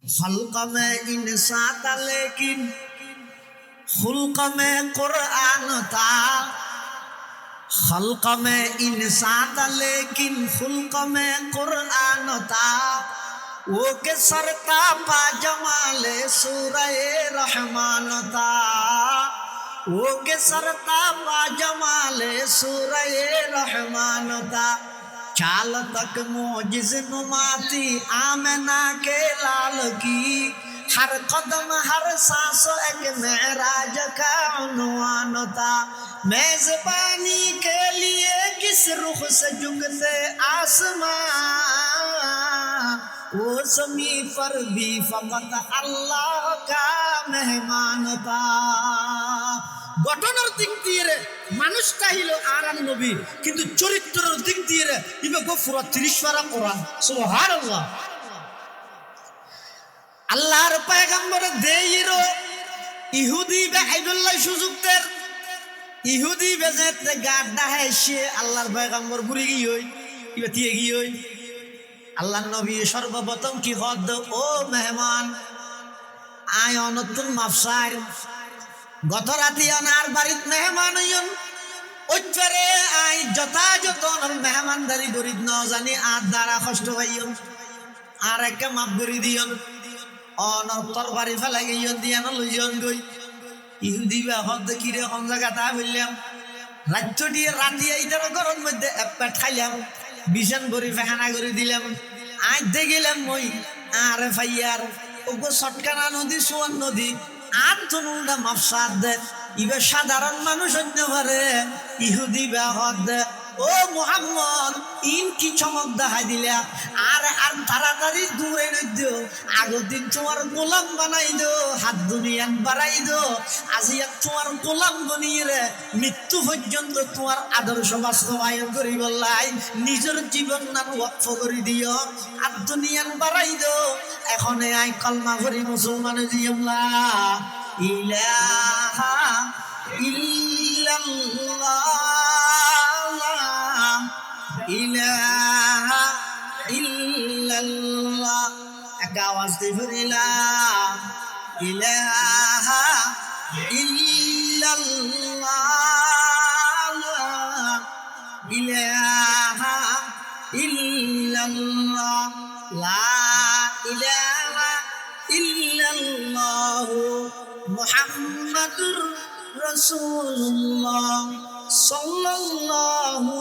खल्क में इंसान था लेकिन खुल्क में कुरान था। खल्क में इंसान था लेकिन खुल्क में कुरान था। वो के सरता पाजमाले सूरह रहमान था। वो के सरता पाजमाले सूरह रहमान था। चाल तक मोजिज़ नुमाती आमना के लाल की। हर कदम हर सांस एक मेराज का उन्वान था। मेजबानी के लिए किस रुख से झुकते आसमां। वो समी पर भी फकत अल्लाह का मेहमान था। ঘটনার দিক দিয়ে মানুষটা হইল আরাম নবী, কিন্তু চরিত্রের দিক দিয়ে ইবে পুরো 30 পারা কোরআন। সুবহানাল্লাহ। আল্লাহর পয়গম্বর দেইরো ইহুদি বে আইদুল্লাহ সুযুক্তের ইহুদি বেজেতে গাড্ডা হেসে আল্লাহর পয়গম্বর ঘুরে গিয়ে ইবে দিয়ে গিয়ে আল্লাহর নবী সর্বপ্রথম কি হদ ও মেহমান আয় অনতুন মাফসার গত রাতে ওনার বাড়িতে মেহমান হইন ওইটারে আই যথাযথ ওনার মেহমানদারি করি ন জানি আর দ্বারা কষ্ট পাইন আর একটা মাপ করে দিয়ন অনর তরবারি ফেলা গিয়ে দিয়ে না লইজন গই ইহুদি বা হদ কিরে কোন জায়গা তা বললাম রাজ্য দিয়ে রাতি এইটার গরম মধ্যে এক পেট খাইলাম বিছান ভরি ফেহানা করে দিলাম আজ দে গেলাম মই আর ফাইয়ার ওগো সটকানা নদী সোয়ান নদী আর তনুলটা মাফসাদ দে ইবে সাধারণ মানুষ হইতে পারে ইহুদি বা হদ ও মুহাম্মদ ইন কি চমক দেখাই দিলা আর আর তাড়াতাড়ি দূরে নইতো আগের দিন তোমার গোলাম বানাই দো হাত দুনিয়ান বাড়াই দো আজি তোমার গোলাম বনিয়ে রে মৃত্যু পর্যন্ত তোমার আদর্শ বাস্তবায়ন করি বললাই নিজের জীবন নাম ওয়াকফ করে দিও আর দুনিয়ান বাড়াই দো এখন আই কলমা করি মুসলমান জিয়াল্লাহ ইলাহা ইল্লাল্লাহ ইলাহা ইল্লাল্লাহ এক আওয়াজ দিয়ে ইলাহা ইল্লাল্লাহ ইলাহা ইল্লাল্লাহ লা ইলাহা ইল্লাল্লাহ মুহাম্মাদুর রাসূলুল্লাহ সাল্লাল্লাহু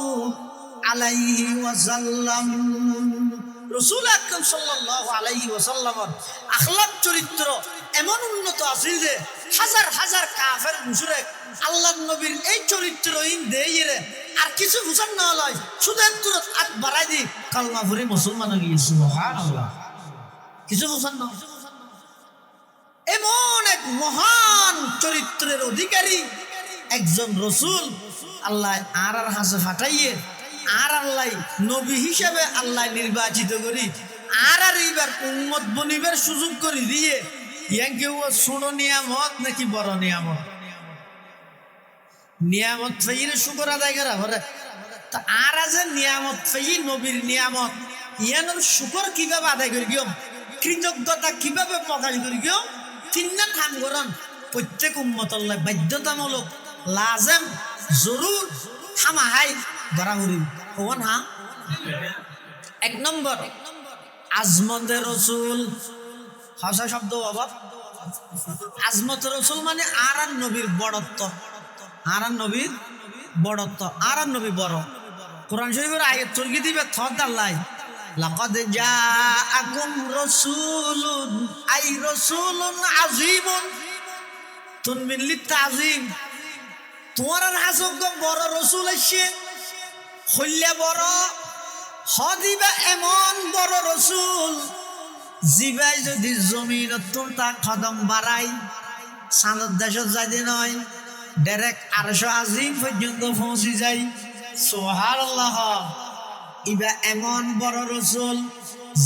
আলাইহি ওয়াসাল্লাম। রাসূল আকরাম সাল্লাল্লাহু আলাইহি ওয়াসাল্লামের আখলাক চরিত্র এমন উন্নত আছিল যে হাজার হাজার কাফের মুশরিক আল্লাহর নবীর এই চরিত্র ইন দেইরে আর কিছু বুঝান না লয় সুদেন তুরত আত বাড়াই দি কালমা পড়ে মুসলমান হয়ে গেছে। সুবহানাল্লাহ। কিছু বুঝান না এমন এক মহান চরিত্রের অধিকারী একজন রাসূল আল্লাহ আর হাসে ফাটাইয়ে আর আল্লাহ নবী হিসেবে আল্লাহ নির্বাচিত করি আর এইবার উম্মত বনিবার সুযোগ করে দিয়ে ইয়াকে ও ছোট নিয়ামত নাকি বড় নিয়ামত নিয়ামত ফাইরে শুকর আদায় করা হরে তা আর আছে নিয়ামত ফাই নবীর নিয়ামত ইয়ানোর শুকর কিভাবে আদায় করি গিয়ম কৃতজ্ঞতা কিভাবে প্রকাশ করি গিয়ম তিনটা কাম করেন প্রত্যেক উম্মত আল্লাহ বাধ্যতামূলক লাজেম জরুর হামাহাই ধরা করি ওন হা এক নম্বর আজমতে রসুল হাসা শব্দ বাবা আজমত রসুল মানে আর নবীর বড়ত্ব আর নবীর বড়ত্ব আর নবী বড় কোরআন শরীফের আয়াত চলকি দিবে থদ আল্লাহ লাকাদ জাআকুম রাসূলুন আই রাসূলুন আযীমুন তুনমিন লিতাযীম তোমার হাসক বড় রসুল আসছে হইলে বড় হদিবা এমন বড় রসুল জিবাই যদি জমিন তা কদম বাড়াই সানত দেশত যাইতে নয় ডাইরেক্ট 800 আজিম পর্যন্ত পৌঁছে যাই। সুবহানাল্লাহ। ইবা এমন বড় রসুল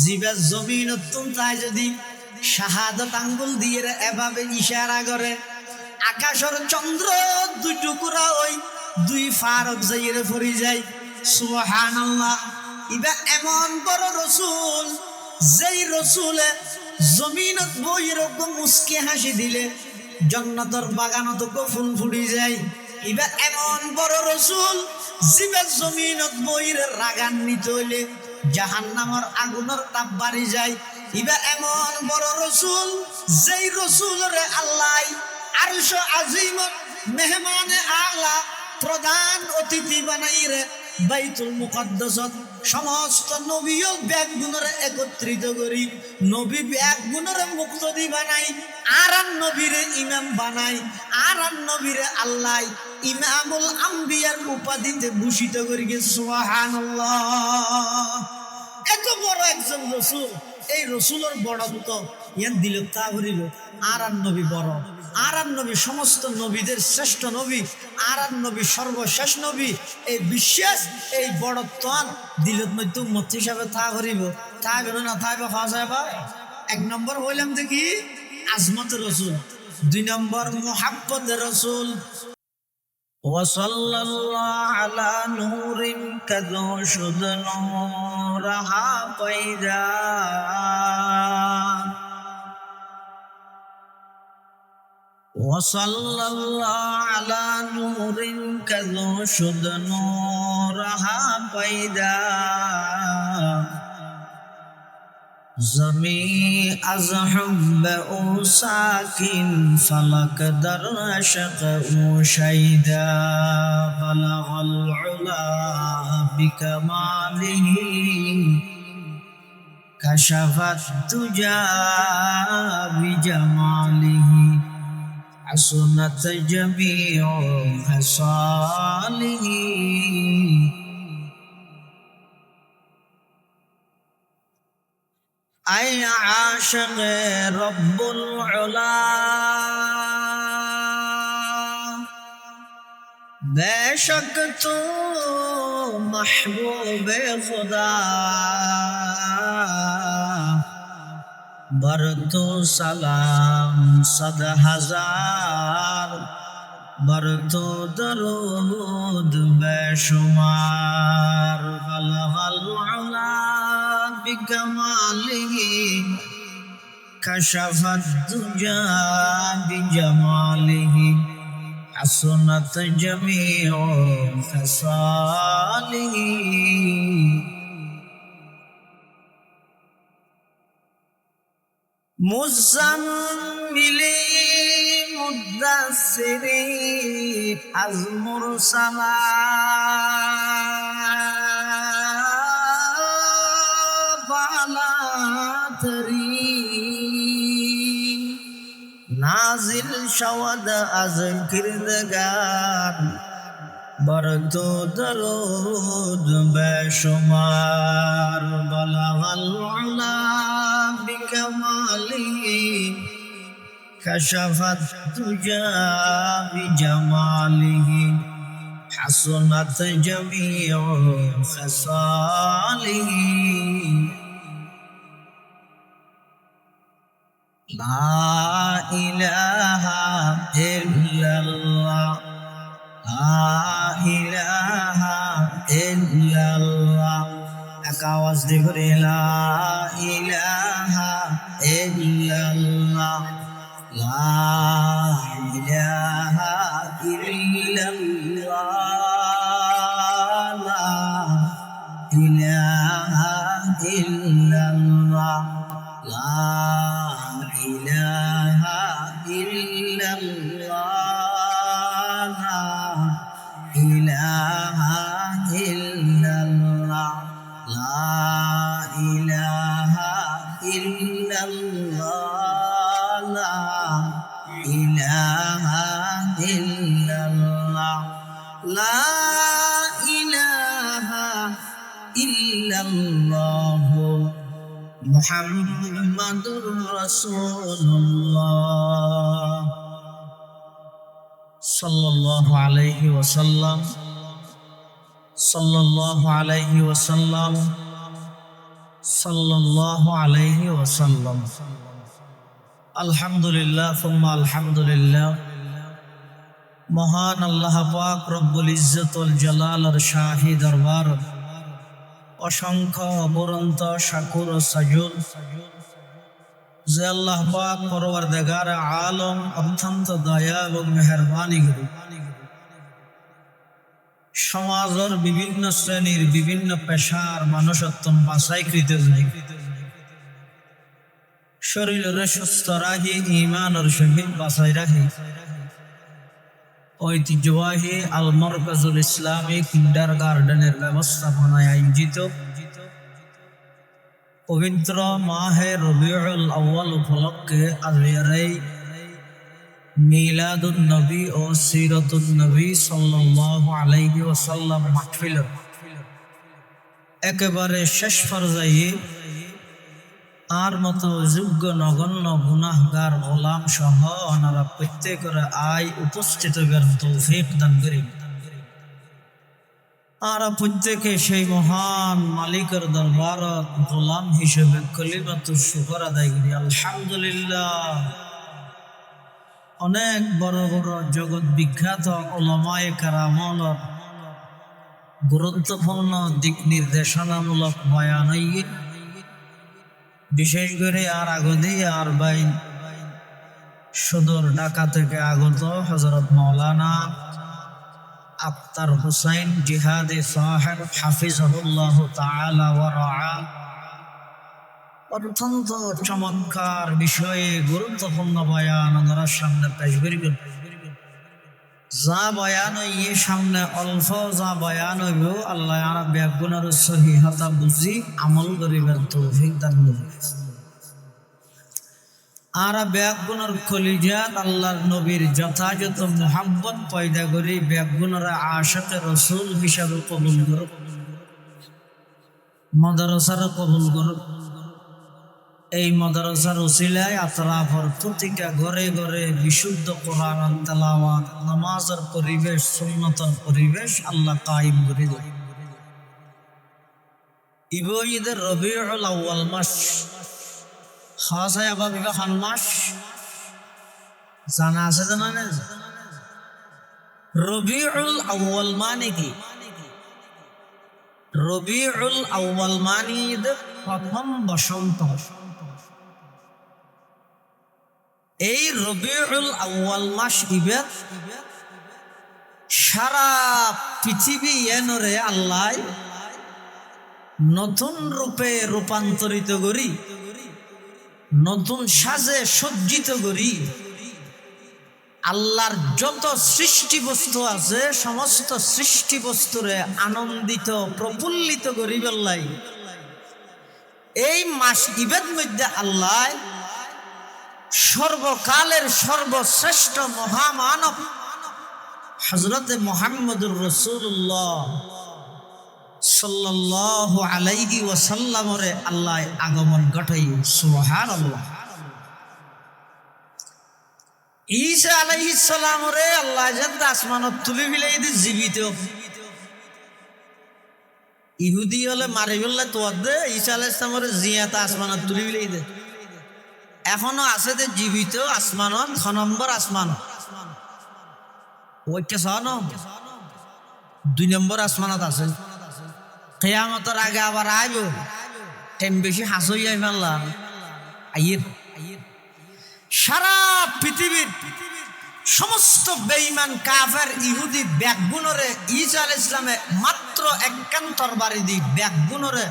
জিবা জমিন তাই যদি শাহাদত আঙ্গুল দিয়ে এভাবে ইশারা করে আকাশের চন্দ্র দুই টুকরা ওই দুই ফারক যাইরে পড়ে যায়। সুবহানাল্লাহ। ইবা এমন বড় রসুল যেই রসুলে জমিনত বই এরকম মুস্কি হাসি দিলে জান্নাতের বাগানত ফুল ফুটি যায়। এবার এমন বড় রসুল জীবের জমিনত বইয়ের রাগান্বিত হইলে জাহান্নামের আগুনের তাপ বাড়ি যায়। এবার এমন বড় রসুল যেই রসুলের আল্লাহ আরশ আজিমত মেহমানে আলা প্রধান অতিথি বানাই রে বাইতুল মুকদ্দাসত সমস্ত নবীর ব্যাগ গুণরে একত্রিত করি নবী ব্যাগ গুণরে মুক্তদি বানাই আর নবীরে ইমাম বানাই আর নবীরে আল্লাহ ইমামুল আম্বিয়ার উপাধিতে ভূষিত করি গে সুবহানাল্লাহ। এত বড় একজন রসুল, এই রসুলের বড়ত্ব ইয়ান দিল তা করিল আর নবী বড়, আর নবী সমস্ত নবীদের শ্রেষ্ঠ নবী, আর নবী সর্বশেষ নবী। এই বিশ্বাস এই বড়ত্ব দিলত মধ্যে উম্মত হিসাবে তা করিব, তা বেরো না থাকবে খাওয়া যাবে। এক নম্বর হইলাম দেখি আজমত রসুল, দুই নম্বর মুহাব্বত রসুল। ওয়াসাল্লাল্লাহু আলা নূরিন কাদুশুদ নূরহা পায়দা ওয়াসাল্লাল্লাহু আলা নূরিন কাদুশুদ নূরহা পায়দা জমি আজ হুব্বে ও সাকিন ফলক দর আশক ও শাইদা বলগল উলা বিকমালিহি কশফত তুজা বিজমালিহি হাসনাত জমিউ হাসালিহি। আয় আশিক রব্বুল উলা বেশক তো महबूबे खुदा बरतो सलाम सद हजार बरतो दरूद बेशुमार बलगल उला बिकमालिही कशफत दुजा बिजमालिही हसनत जमीउ खसालिही। मुज़म्मिली मुद्दस्सिरी अज़ मुरसला बाला तरी नाजिल शवद अज़ किरदगार बरतो दरूद बेशुमार बलगल उला बिकमालिही कशफत तुजा बिजमालिही हसनत जमीउ खसालिही। ला इलाहा इल्लल्लाह ला इलाहा इल्लल्लाह एक आवाज दे करे ला इलाहा इल्लल्लाह ला इलाहा इल्लल्लाह ला इलाहा इल्लल्लाह ला इलाहा इल्लल्लाह ला इलाहा इल्लल्लाह ला इलाहा इल्लल्लाह ला इलाहा इल्लल्लाह ला इलाहा इल्लल्लाह मुहम्मदुर रसूलुल्लाह सल्लल्लाहु अलैहि वसल्लम सल्लल्लाहु अलैहि वसल्लम सल्लल्लाहु अलैहि वसल्लम। अल्हम्दुलिल्लाह सुम्मा अल्हम्दुलिल्लाह। महान अल्लाह पाक रब्बुल इज्जत वल जलाल और शाही दरबार असंख्य अबरंत शाकुर साजुद যে আল্লাহ পাক পরওয়ারদিগার আলম অত্যন্ত দয়া এবং মেহেরবানি করি সমাজের বিভিন্ন শ্রেণীর বিভিন্ন পেশার মানুষত্ব বাছাইকৃত শরীরের সুস্থ রাখি ইমানের সহিত বাছাই রাখি ঐতিহ্যবাহী আল মারকাজুল ইসলামী কিন্ডার গার্ডেনের ব্যবস্থাপনায় আয়োজিত পবিত্র মাহে রবিউল আউয়াল উপলক্ষে আজকের এই মিলাদুন নবী ও সিরাতুন নবী সাল্লাল্লাহু আলাইহি ওয়াসাল্লাম মাহফিল একেবারে শেষ পর্যায়ে আর মতো যোগ্য নগণ্য গুনাহগার গোলাম সহ ওনারা প্রত্যেকের আয় উপস্থিত তৌফিক দান করি আর প্রত্যেকে সেই মহান মালিকের দরবারত গোলাম হিসেবে কলিমাতুর শুকর আদায় করি আলহামদুলিল্লাহ। অনেক বড় বড় জগৎ বিখ্যাত উলামায়ে কেরামর গুরুত্বপূর্ণ দিক নির্দেশনামূলক বয়ান বিশেষ করে আর আগদি আর ভাই সদর ঢাকা থেকে আগত হযরত মাওলানা আক্তার হুসাইন জিহাদি সাহেব হাফিজাহুল্লাহ তাআলা ওয়া রাআ অত্যন্ত চমৎকার বিষয়ে গুরুত্বপূর্ণ বয়ান ওনার সামনে পেশ করিবেন। যা বয়ান হইয়ে সামনে অল্প যা বয়ান হইব আল্লাহ আর ব্যাগুণের সহিহতা বুঝি আমল করিবেন তৌফিক দান করুন। আর ব্যাগুণের কলিজাত আল্লাহর নবীর যথাযথ মুহাব্বত পয়দা করি ব্যাগুণের আশিকে রাসূল হিসাবে কবুল করুন, মাদ্রাসার কবুল করুন। এই মাদ্রাসার উসিলায় আতরাফর প্রতিটা ঘরে ঘরে বিশুদ্ধ কোরআন তেলাওয়াত নামাজের পরিবেশ সুন্নতের পরিবেশ আল্লাহ কায়েম করে দেন। ঈদের রবিউল আউয়াল মাস খাস হয় আবার বিবাহ মাস জানা আছে জানা না? রবিউল আউয়াল মানে কি? রবিউল আউয়াল মানে ঈদের প্রথম বসন্ত। এই রবিউল আউয়াল মাস ইবাদ সারা পৃথিবী এনরে আল্লাহ নতুন রূপে রূপান্তরিত করি, নতুন সাজে সজ্জিত করি আল্লাহর যত সৃষ্টি বস্তু আছে সমস্ত সৃষ্টি বস্তুরে আনন্দিত প্রফুল্লিত করি বললাই এই মাস ইবাদ মধ্যে আল্লাহ সর্বকালের সর্বশ্রেষ্ঠ মহামানব হযরতে মুহাম্মদুর রাসূলুল্লাহ সাল্লাল্লাহু আলাইহি ওয়াসাল্লামরে আল্লাহ আগমন ঘটাই। সুবহানাল্লাহ। ঈসা আলাইহিস সালামরে আল্লাহ জান্নাত আসমানত তুলি বিলাই দি জীবিত। ইহুদি হলে মারি বললে তো দে ঈসা আলাইহিস সালামরে জিয়াত আসমানত তুলি বিলাই দে। এখনো আছে যে জীবিত আসমানত 6 নম্বর আসমান ওইটা সন 2 নম্বর আসমানত আছে। কিয়ামতের আগে আবার আইব টাইম বেশি হাসই আই আল্লাহ আইয়ের সারা পৃথিবীর সমস্ত বেঈমান কাফের ইহুদি ব্যাকগুণরে ঈসা আলাইহিস সালামে মাত্র একান্তর বাড়ি দি ব্যাকগুণরে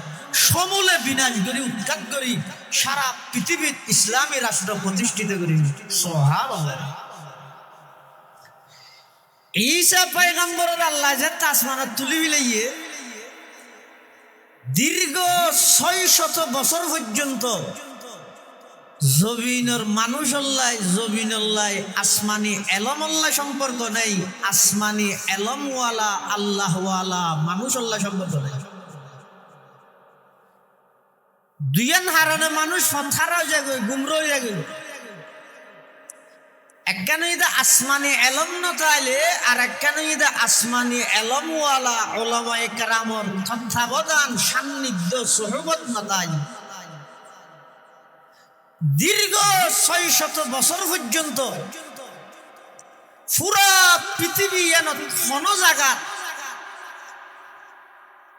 সমূলে বিনাশ করি উৎখাত করি সারা পৃথিবীর ইসলামী রাষ্ট্র প্রতিষ্ঠিত করি। সুবহানাল্লাহ। ঈসা পয়গম্বরের আল্লাহ যে আসমানে তুলি বিলাইয়ে দীর্ঘ 600 বছর পর্যন্ত জমিনের মানুষ আল্লাহ জমিন আল্লাহ আসমানি এলম আল্লাহ সম্পর্ক নেই, আসমানি এলমওয়ালা আল্লাহওয়ালা মানুষ আল্লাহ সম্পর্ক নেই। দুইয়ান হারানে মানুষ ফথারাও যাবে গুমরো যাবে। একখানে ইদা আসমানি এলম না তাইলে আর একখানে ইদা আসমানি এলমওয়ালা উলামায়ে কেরামর তত্ত্বাবধান সান্নিধ্য সোহবত না তাই দীর্ঘ 600 বছর পর্যন্ত পুরা পৃথিবী এন কোন জায়গা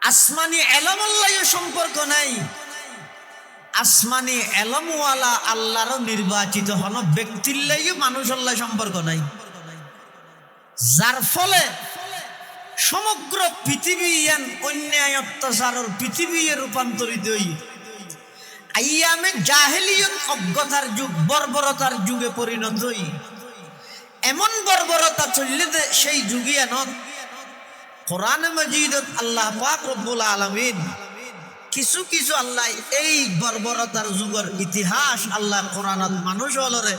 আসমানি এলম আল্লাহ সম্পর্ক নাই, আসমানি এলমওয়ালা আল্লাহর নির্বাচিত হন ব্যক্তির লাগে মানুষ আল্লাহ সম্পর্ক নাই, যার ফলে সমগ্র পৃথিবী অন্যায় অত্যাচারের পৃথিবী রূপান্তরিত হই আইয়ামে জাহেলিয়ত অজ্ঞতার যুগ বর্বরতার যুগে পরিণত হই। এমন বর্বরতা চললে সেই যুগে কোরআন মাজিদত আল্লাহ পাক রব্বুল আলামিন কিছু কিছু আল্লাহ এই বর্বরতার যুগের ইতিহাস আল্লাহ কোরআনত মানুষ হলরে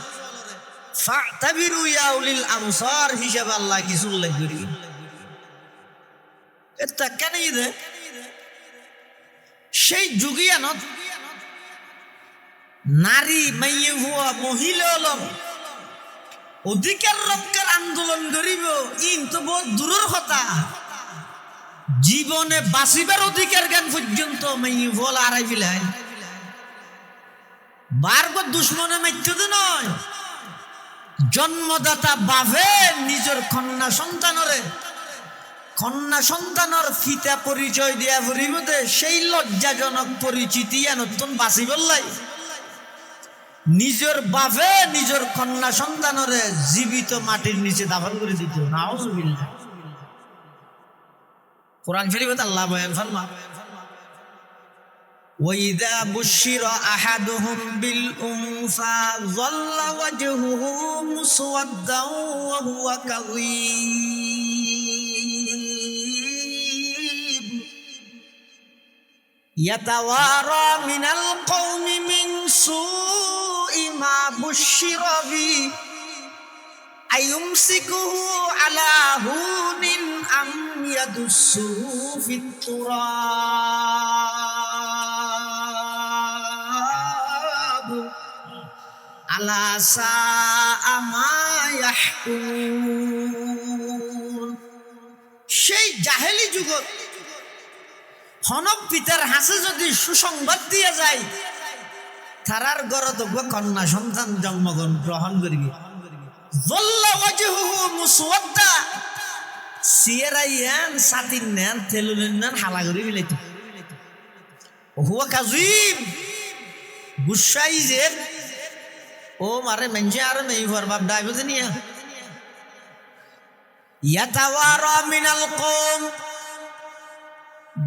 ফাতাবিরু ইয়া উলিল আবসার হিসাবে আল্লাহ কিছু উল্লেখ করি। এটা কেন রে সেই যুগিয়ানত নারী মাইয়ে হুয়া মহিলা হলম অধিকার রক্ষার আন্দোলন করিব কিন্তু বহুত দূরের কথা, জীবনে বাঁচিবার অধিকার জ্ঞান পর্যন্ত মাইয়ে ভোল আড়াই ফেলাই বারবার দুশ্মনে মাইতে নয়, জন্মদাতা বাভে নিজের কন্যা সন্তানের ফিতা পরিচয় দিয়া পরিবতে সেই লজ্জাজনক পরিচিতি নতুন বাঁচি বললাই নিজের বাভে নিজের কন্যা সন্তানরে জীবিত মাটির নিচে দাফন করে দিত। নাউজুবিল্লাহ। কোরআন শরীফে আল্লাহ বয়ান ফরমা ওয়াইদা বুশিরা আহাদুহুম বিল উনসা যাল্লা ওয়াজহুহু মুসওয়াদ্দান ওয়া হুয়া কাযীব ইয়াতাওয়ারা মিনাল কওমি মিন সুই মা বুশিরা বি আইয়ুমসিকুহু আলা হুনিন আম ইয়াদুসসুহু ফিত তুরাব আলা সাআ মা ইয়াহকুমুন। সেই জাহেলি যুগত হনব পিতার হাসে যদি সুসংবাদ দিয়া যায় তারার গরত কন্যা সন্তান জন্মগ্রহণ করিবে যল্লা ওয়াজহুহু মুসওয়াদ্দা সিরাইয়ান সাতিন নেন তেলুলিন নেন হালা করি ফেলাইতো হুয়া কাযীব গুসাই যে ও মারে মেনজে আর মেই ফরবাব ডাইব নিয়া ইয়াতাওয়ারা মিনাল কওম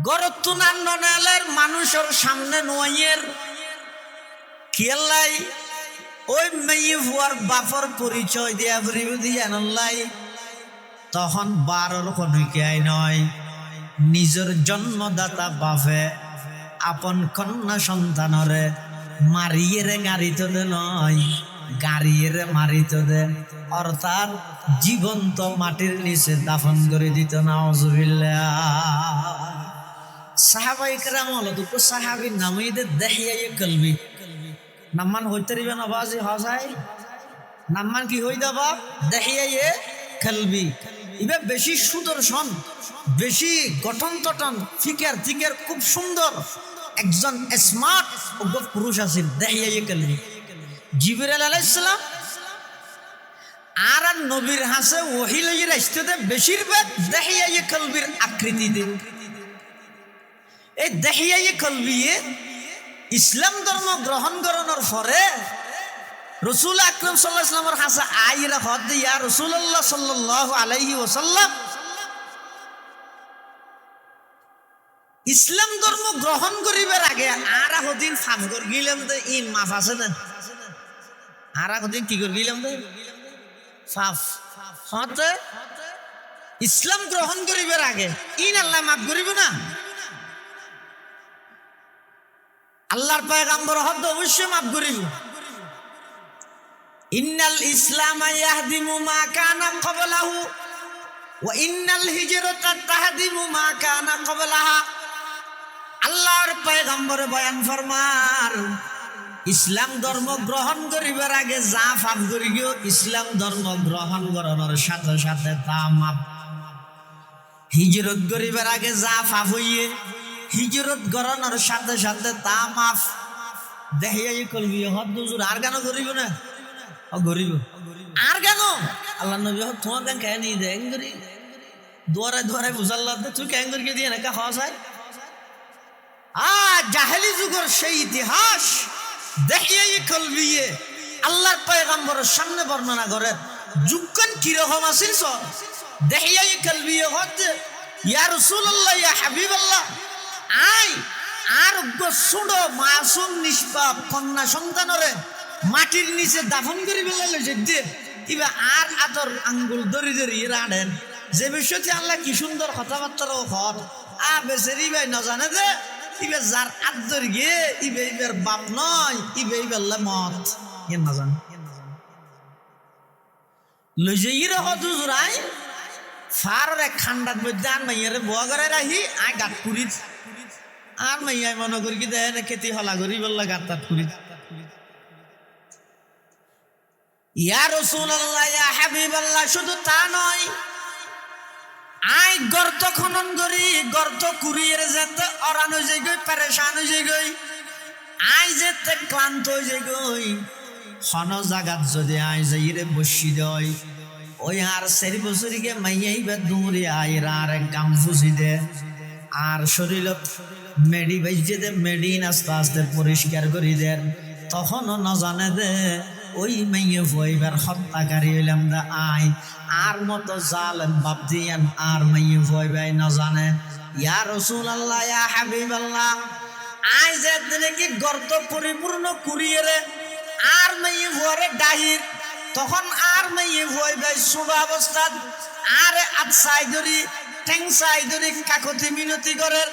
গরতুনান ননালের মানুষের সামনে নয়ের কিয়ালাই ওই মেয়ে হুয়ার বাপর পরিচয় দিয়া দিয়া নলাই তখন বারোর কনকাই নয় নিজের জন্মদাতা বাপে আপন কন্যা সন্তানরে মারিয়ে গাড়িত দে নয় গাড়িয়ে মারিত দে অর্থাৎ জীবন্ত মাটির নিচে দাফন করে দিত। নাউজুবিল্লাহ। সাহাবাই কেরাম হলো দুটো সাহাবির নামই দেখিয়া কলবি নাম্মান হইতে রিবে না বাজি হসাই নাম্মান কি হই দাবা দেখিয়া কলবি ইবে বেশি সুদর্শন বেশি গঠন তটন ফিকার থিকার খুব সুন্দর একজন স্মার্ট পুরুষ আছে দেখিয়া কলবি জিবরাইল আলাইহিস সালাম আর নবীর হাসে ওহী লইয়ে আসতে বেশিরভাগ দেখিয়া কলবির আকৃতি দিন। এই দেখিয়া কলবিয়ে ইসলাম ধর্ম গ্রহণ করানোর পরে রাসূল আকরাম সাল্লাল্লাহু আলাইহি ওয়াসাল্লামের হাসে আইরা হদ ইয়া রাসূলুল্লাহ সাল্লাল্লাহু আলাইহি ওয়াসাল্লাম ইসলাম ধর্ম গ্রহণ করিবার আগে আর হদিন ফাফ কর গিলাম তো ইন মাফ আছে না আর হদিন কি কর গিলাম তো ফাফ হতে ইসলাম গ্রহণ করিবার আগে ইন আল্লাহ মাফ করিব না আল্লাহর পয়গম্বর হদ অবশ্যই মাফ করিব। ইন্নাল ইসলাম ইয়াহদিমু মা কানা ক্বাবলাহু ওয়া ইন্নাল হিজরাতা তাহদিমু মা কানা ক্বাবলাহা। আল্লাহর পয়গম্বর বয়ান ফরমান ইসলাম ধর্ম গ্রহণ করিবার আগে যা পাপ করি গিয়ে ইসলাম ধর্ম গ্রহণ করানোর সাথে সাথে তা মাপ। হিজরত করিবার আগে যা পাপ হইয়ে হিজরত করানোর সাথে সাথে তা মাফ। দেখিয়া কলবি হদ হুজুর আর কেন করিব না গরিব আর কেন আল্লাহ নবী তোমার কেন কে নিয়ে দেয় করি দুয়ারে দুয়ারে বুঝাল্লা তুই কেন করিয়ে দিয়ে না খাওয়া যায় জাহেলি যুগের সেই ইতিহাস দেখিয়ে কলবিয়ে আল্লাহর পয়গম্বরের সামনে বর্ণনা করেন যুগকান কিরকম আছিল সব দেখিয়ে কলবিয়ে হচ্ছে ইয়া রাসূলুল্লাহ ইয়া হাবিবাল্লাহ আই আর সুড়ো মাসুম নিষ্পাপ কন্যা সন্তানরে মাটির নিচে দাফন করে বেলালে যে ইবা আর আদর আঙ্গুল দরি দরি রাড়েন যে বিষয়টি আল্লাহ কি সুন্দর কথাবার্তারও হর বেচারি ভাই না জানে যে ইবে যার আদর গিয়ে ইবে ইবের বাপ নয় ইবে ইবেল্লা মত ইয়ে না জানে লইছে ইরে হজুরাই ফার এক খান্ডার মধ্যে আর মাইয়ারে বোয়া করে রাহি আয় গাত কুড়িত আর মাইয়াই মনে করি কি দেয় না খেতে হলা করি বললা গাত তাত কুড়িত ইয়া রাসূলুল্লাহ ইয়া হাবিবাল্লাহ শুধু তা নয় আই গর্ত খনন করি গর্ত কুড়িয়ে যেতে অরান হয়ে যাই গই পেরেশান হয়ে যাই গই আই যেতে ক্লান্ত হয়ে যাই গই হন জাগাত যদি আই যাই রে বসি দই ওই আর 4 বছরকে মাইয়াই বা দূরে আইরা আর গাম ফুসি দে আর শরীরত মেডি বাইজে দে মেডিন আস্তে আস্তে পরিষ্কার করি দেন তখনও না জানে দে ওই মাইয়ে ভইবার হত্যাকারী হইলাম দা আই আর মতো জালেম বাপ দিয়ান আর মাইয়ে ভইবাই না জানে ইয়া রাসূলুল্লাহ ইয়া হাবিবাল্লাহ আই যে দিনে কি গর্ত পরিপূর্ণ কুড়িয়ে রে আর মাইয়ে ভরে ডাহির তখন আর মাইয়ে ভইবাই সুবা অবস্থা আরে আতসাই ধরি ঠ্যাংসাই ধরি কাকতি মিনতি করে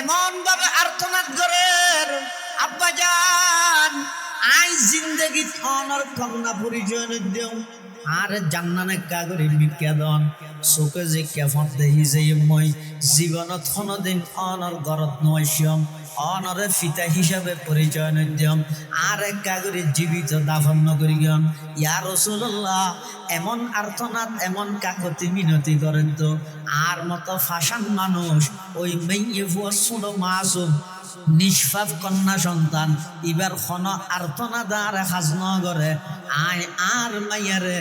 এমন ভাবে আর্তনাদ করে আব্বা জান আই জিন্দেগি অনর কন্যা পরিচয় দেও আর জান্নানে কাগরি বিজ্ঞাদন চোখে যে কেফত দেখি যে মই জীবনত কোনোদিন অনর গরত নয়সম অনরে ফিতা হিসাবে পরিচয় দিম আর এক কাগরি জীবিত দাফন নগরি গন ইয়া রাসূলুল্লাহ এমন আর্তনাদ এমন কাকতি মিনতি করেন তো আর মতো ফাশান মানুষ ওই মেয়ে ভুয়া ছোট মাসুম নিষ্পাপ কন্যা সন্তান এবার খন আর্তনাদার হাজন করে আয় আর মাইয়ারে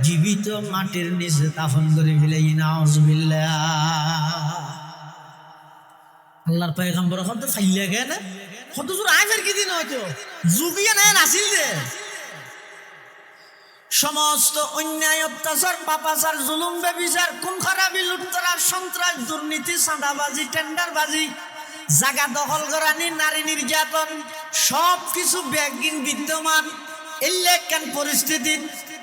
জীবিত মাটির নিচে দাফন করে ফেলে নাউজুবিল্লাহ আল্লাহর পয়গম্বর কত ফাইলে গেল কত জোর আইফের কি দিন হয়তো যুগিয়ে নেন আসিল যে সমস্ত অন্যায় অত্যাচার পাপাচার জুলুম বেবিচার খুন খারাপি লুটতরা সন্ত্রাস দুর্নীতি চাঁদাবাজি টেন্ডারবাজি জায়গা দখল করানি নারী নির্যাতন সব কিছু ব্যাগিন বিদ্যমান এলাকান পরিস্থিতি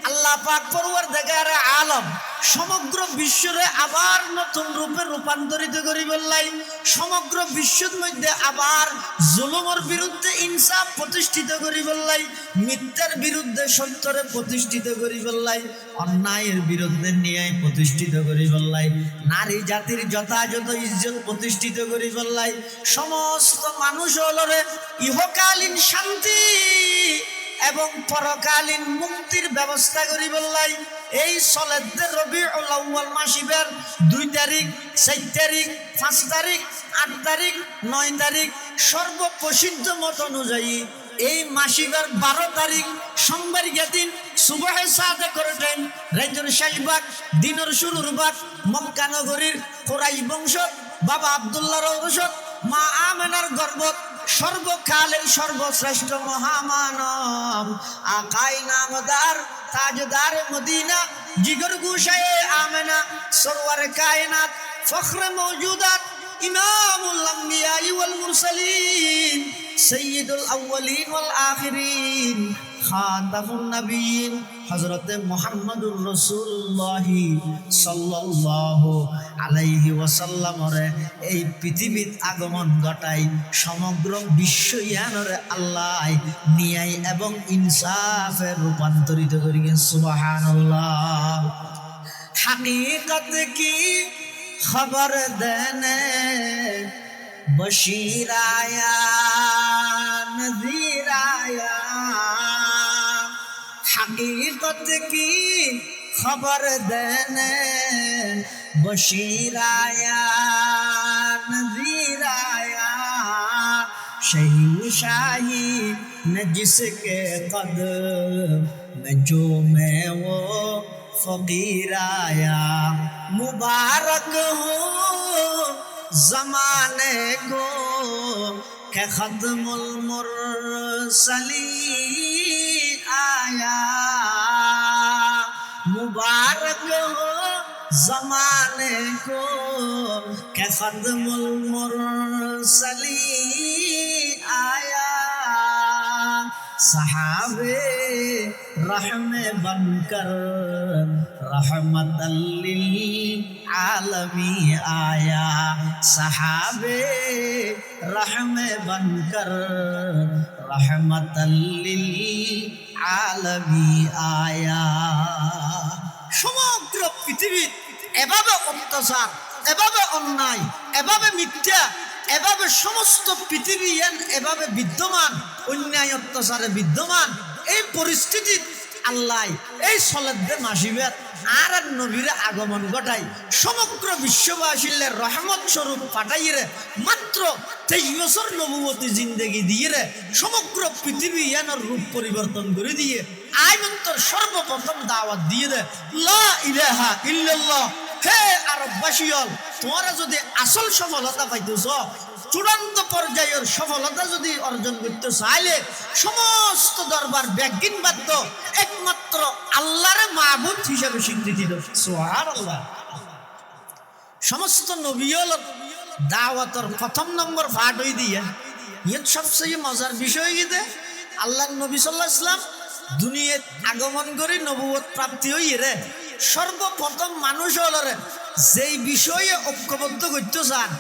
আল্লাহ পাক পরওয়ারদিগার আলম সমগ্র বিশ্বরে আবার নতুন রূপে রূপান্তরিত করি বললাই সমগ্র বিশ্বের মধ্যে আবার জুলুমের বিরুদ্ধে ইনসাফ প্রতিষ্ঠিত করি বললাই মিথ্যার বিরুদ্ধে সত্যরে প্রতিষ্ঠিত করি বললাই অন্যায়ের বিরুদ্ধে ন্যায় প্রতিষ্ঠিত করি বললাই নারী জাতির যথাযথ ইজ্জত প্রতিষ্ঠিত করি বললাই সমস্ত মানুষ হলরে ইহকালীন শান্তি এবং পরকালীন মুক্তির ব্যবস্থা করি বললাই এই সলেদের রবিউল আউয়াল মাসিবের 2 তারিখ 4 তারিখ 5 তারিখ 8 তারিখ 9 তারিখ সর্বপ্রসিদ্ধ মত অনুযায়ী এই মাসিবের 12 তারিখ সোমবার দিন সুবহে সাদে করে টাইম রাইজের শেষ ভাগ দিনের শুরুর ভাগ মক্কা নগরীর কুরাইশ বংশ বাবা আব্দুল্লাহর ঔরসত মা আমেনার গর্ভত সর্বকালের সর্বশ্রেষ্ঠ মহামানব আকাই নামদার তাজদার মদিনা জিগর গুশায়ে আমেনা সরওয়ার কায়নাত ফখরে মওজুদাত ইমামুল আম্বিয়া ওয়াল মুরসালিন সাইয়্যিদুল আউওয়ালিন ওয়াল আখিরিন খাতামুন নবিয়্যিন হযরতে মুহাম্মদুর রাসূলুল্লাহ সাল্লাল্লাহু আলাইহি ওয়াসাল্লামের এই পৃথিবীত আগমন ঘটাই সমগ্র বিশ্বয়ানের আল্লাহ নিয়াই এবং ইনসাফে রূপান্তরিত করিয়েন সুবহানাল্লাহ হাকিকত কি খবর দেনে বশিরায়া নযিরায়া हकीकत की खबर देने बशीराया नज़ीराया शहीशाही न जिसके कदम में जो मैं वो फकीराया मुबारक हो जमाने को কে খতমুল মুরসালিন আয়া मुबारक हो जमाने को के खत्मुल मुरसलीन आया सहाबे रहमे बनकर रहमतल लिल आलमी आया सहाबे रहमे बनकर रहमतल लिल आलमी आया সমগ্র পৃথিবী এভাবে অত্যাচার এভাবে অন্যায় এভাবে মিথ্যা এভাবে সমস্ত পৃথিবী এভাবে বিদ্যমান অন্যায় অত্যাচারে বিদ্যমান এই পরিস্থিতি আল্লাহ এই সলেদে মাসিবের আর নবীর আগমন ঘটাই সমগ্র বিশ্ববাসীর রহমত স্বরূপ পাঠাইরে মাত্র 23 বছর নবুয়তি জিন্দেগি দিয়ে রে সমগ্র পৃথিবী এর রূপ পরিবর্তন করে দিয়ে আইমন্তর সর্বপ্রথম দাওয়াত দিয়ে দে লা ইলাহা ইল্লাল্লাহ। হে আরববাসীল, তোমরা যদি আসল সফলতা পাইতেছ, চূড়ান্ত পর্যায়ের সফলতা যদি অর্জন করতে চাইলে সমস্ত দরবার ব্যাগিন বাধ্য একমাত্র আল্লাহর মাবুদ হিসেবে স্বীকৃতি দাও। সুবহানাল্লাহ। সমস্ত নবীল দাওয়াতর প্রথম নম্বর পাঠ হই দিয়ে ইয়ে সবচেয়ে মজার বিষয় গিয়ে আল্লাহ নবী সাল্লাল্লাহু আলাইহি ওয়াসাল্লাম দুনিয়াত আগমন করে নবুয়ত প্রাপ্তি হই রে সর্বপ্রথম মানুষ হল রে যেই বিষয়ে ঐক্যবদ্ধ করতে চান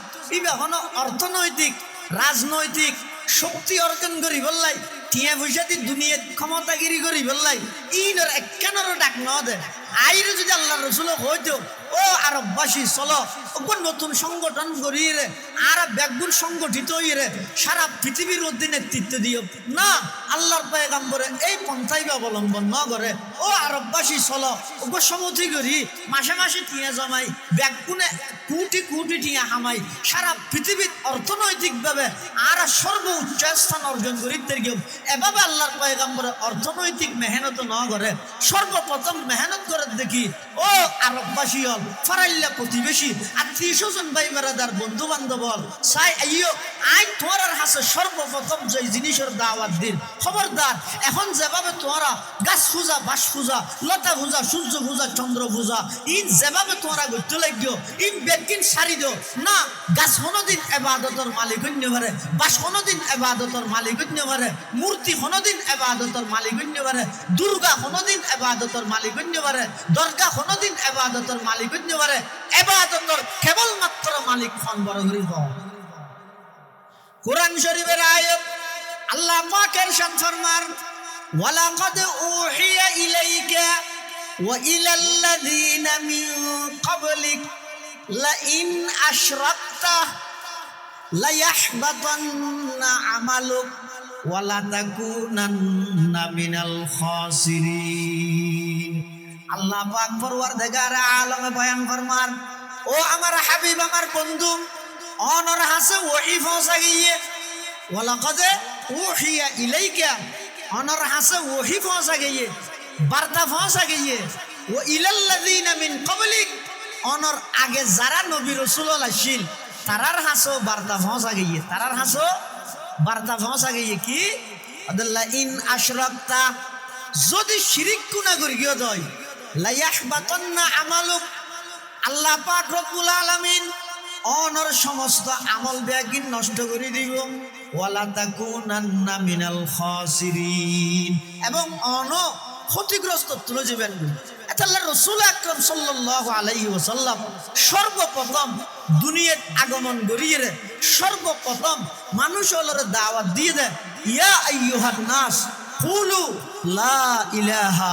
এখনো অর্থনৈতিক রাজনৈতিক শক্তি অর্জন করি বললাই টিয়া পয়সা দিয়ে দুনিয়াত ক্ষমতাগিরি করি বললাই ইনর একখানেরও ডাক ন দে আইরে যদি আল্লাহ রসুল হইতো ও আরববাসী চলো ওপর নতুন সংগঠন করিয়ে রে আর ব্যাগুন সংগঠিত হইয়ে রে সারা পৃথিবীর মধ্যে নেতৃত্ব দিও না আল্লাহর পয়গম্বরে এই পন্থাই অবলম্বন ন করে ও আরববাসী চলো ওপর সমতি করি মাসে মাসে টিয়া জমাই ব্যাগুনে কোটি কোটি টিয়া হামাই সারা পৃথিবীর অর্থনৈতিকভাবে আর সর্বোচ্চ স্থান অর্জন করি গিয়ে এভাবে আল্লাহর পয়গম্বরে অর্থনৈতিক মেহনত ন করে সর্বপ্রথম মেহনত করে দেখি ও আরববাসী হল ফারাইল্লা প্রতিবেশী আত্মীয় স্বজন ভাই বেড়াদার বন্ধু বান্ধব হল চাই আইও আই তোমার হাসে সর্বপ্রথম যে জিনিসের দাওয়াত দিন খবরদার এখন যেভাবে তোমরা গাছ পূজা বাস পূজা লতা পূজা সূর্য পূজা চন্দ্র পূজা ইন যেভাবে তোমরা গড়তে লাগিও ইন বেকিন সারি দিও না গাছ কোনোদিন এবাদতর মালিক হইতে পারে বাস কোনোদিন এবাদতর মালিক হইতে পারে মূর্তি কোনোদিন এবাদতর মালিক হইতে পারে দুর্গা কোনোদিন এবাদতর মালিক হইতে পারে দরগা কোনোদিন এবাদতর মালিক হইতে পারে এবাদতর কেবলমাত্র মালিক খন বড় করে হও। কুরআন শরীফের আয়াত আল্লাহ পাক ইরশাদ ফরমান ওয়ালাকাদ উহিয়া ইলাইকা ওয়া ইলাল্লাযীনা মিন ক্বাবলিক লা ইন আশরাকতা লা ইয়াহবাতান্না আমালুক ওয়া লা তাকুনান্না মিনাল খাসিরিন। আল্লাহ পাক পরওয়ারদিগার আলমে বয়ান ফরমান ও আমার হাবিব আমার বন্ধু অনর হাসে ওহি পৌঁছা গিয়ে ওয়ালাকাদ উহিয়া ইলাইকা অনর হাসে ওহি পৌঁছা গিয়ে বার্তা পৌঁছা গিয়ে ও ইলাল্লাযীনা মিন ক্বাবলিক অনর আগে যারা নবী রাসূল আসিল তারার হাসো বার্তা পৌঁছা গিয়ে তারার হাসো বার্তা পৌঁছা গিয়ে কি আল্লাহ ইন আশরাকতা যদি শিরিক গুনাহ করি গিয়ে দয় লা ইয়াহবাতান্না আমালুক আল্লাহ পাক রব্বুল আলামিন অনর সমস্ত আমল ব্যাগিন নষ্ট করে দিব ওয়ালা তাকুনান্না মিনাল খাসিরিন এবং অন ক্ষতিগ্রস্ত তুলে যাবেন। আল্লাহ রাসূল আকরাম সাল্লাল্লাহু আলাইহি ওয়াসাল্লাম সর্বপ্রথম দুনিয়াত আগমন করিয়ে সর্বপ্রথম মানুষ হলরে দাওয়াত দিয়ে দেয় ইয়া আইয়ুহান নাস কুলু লা ইলাহা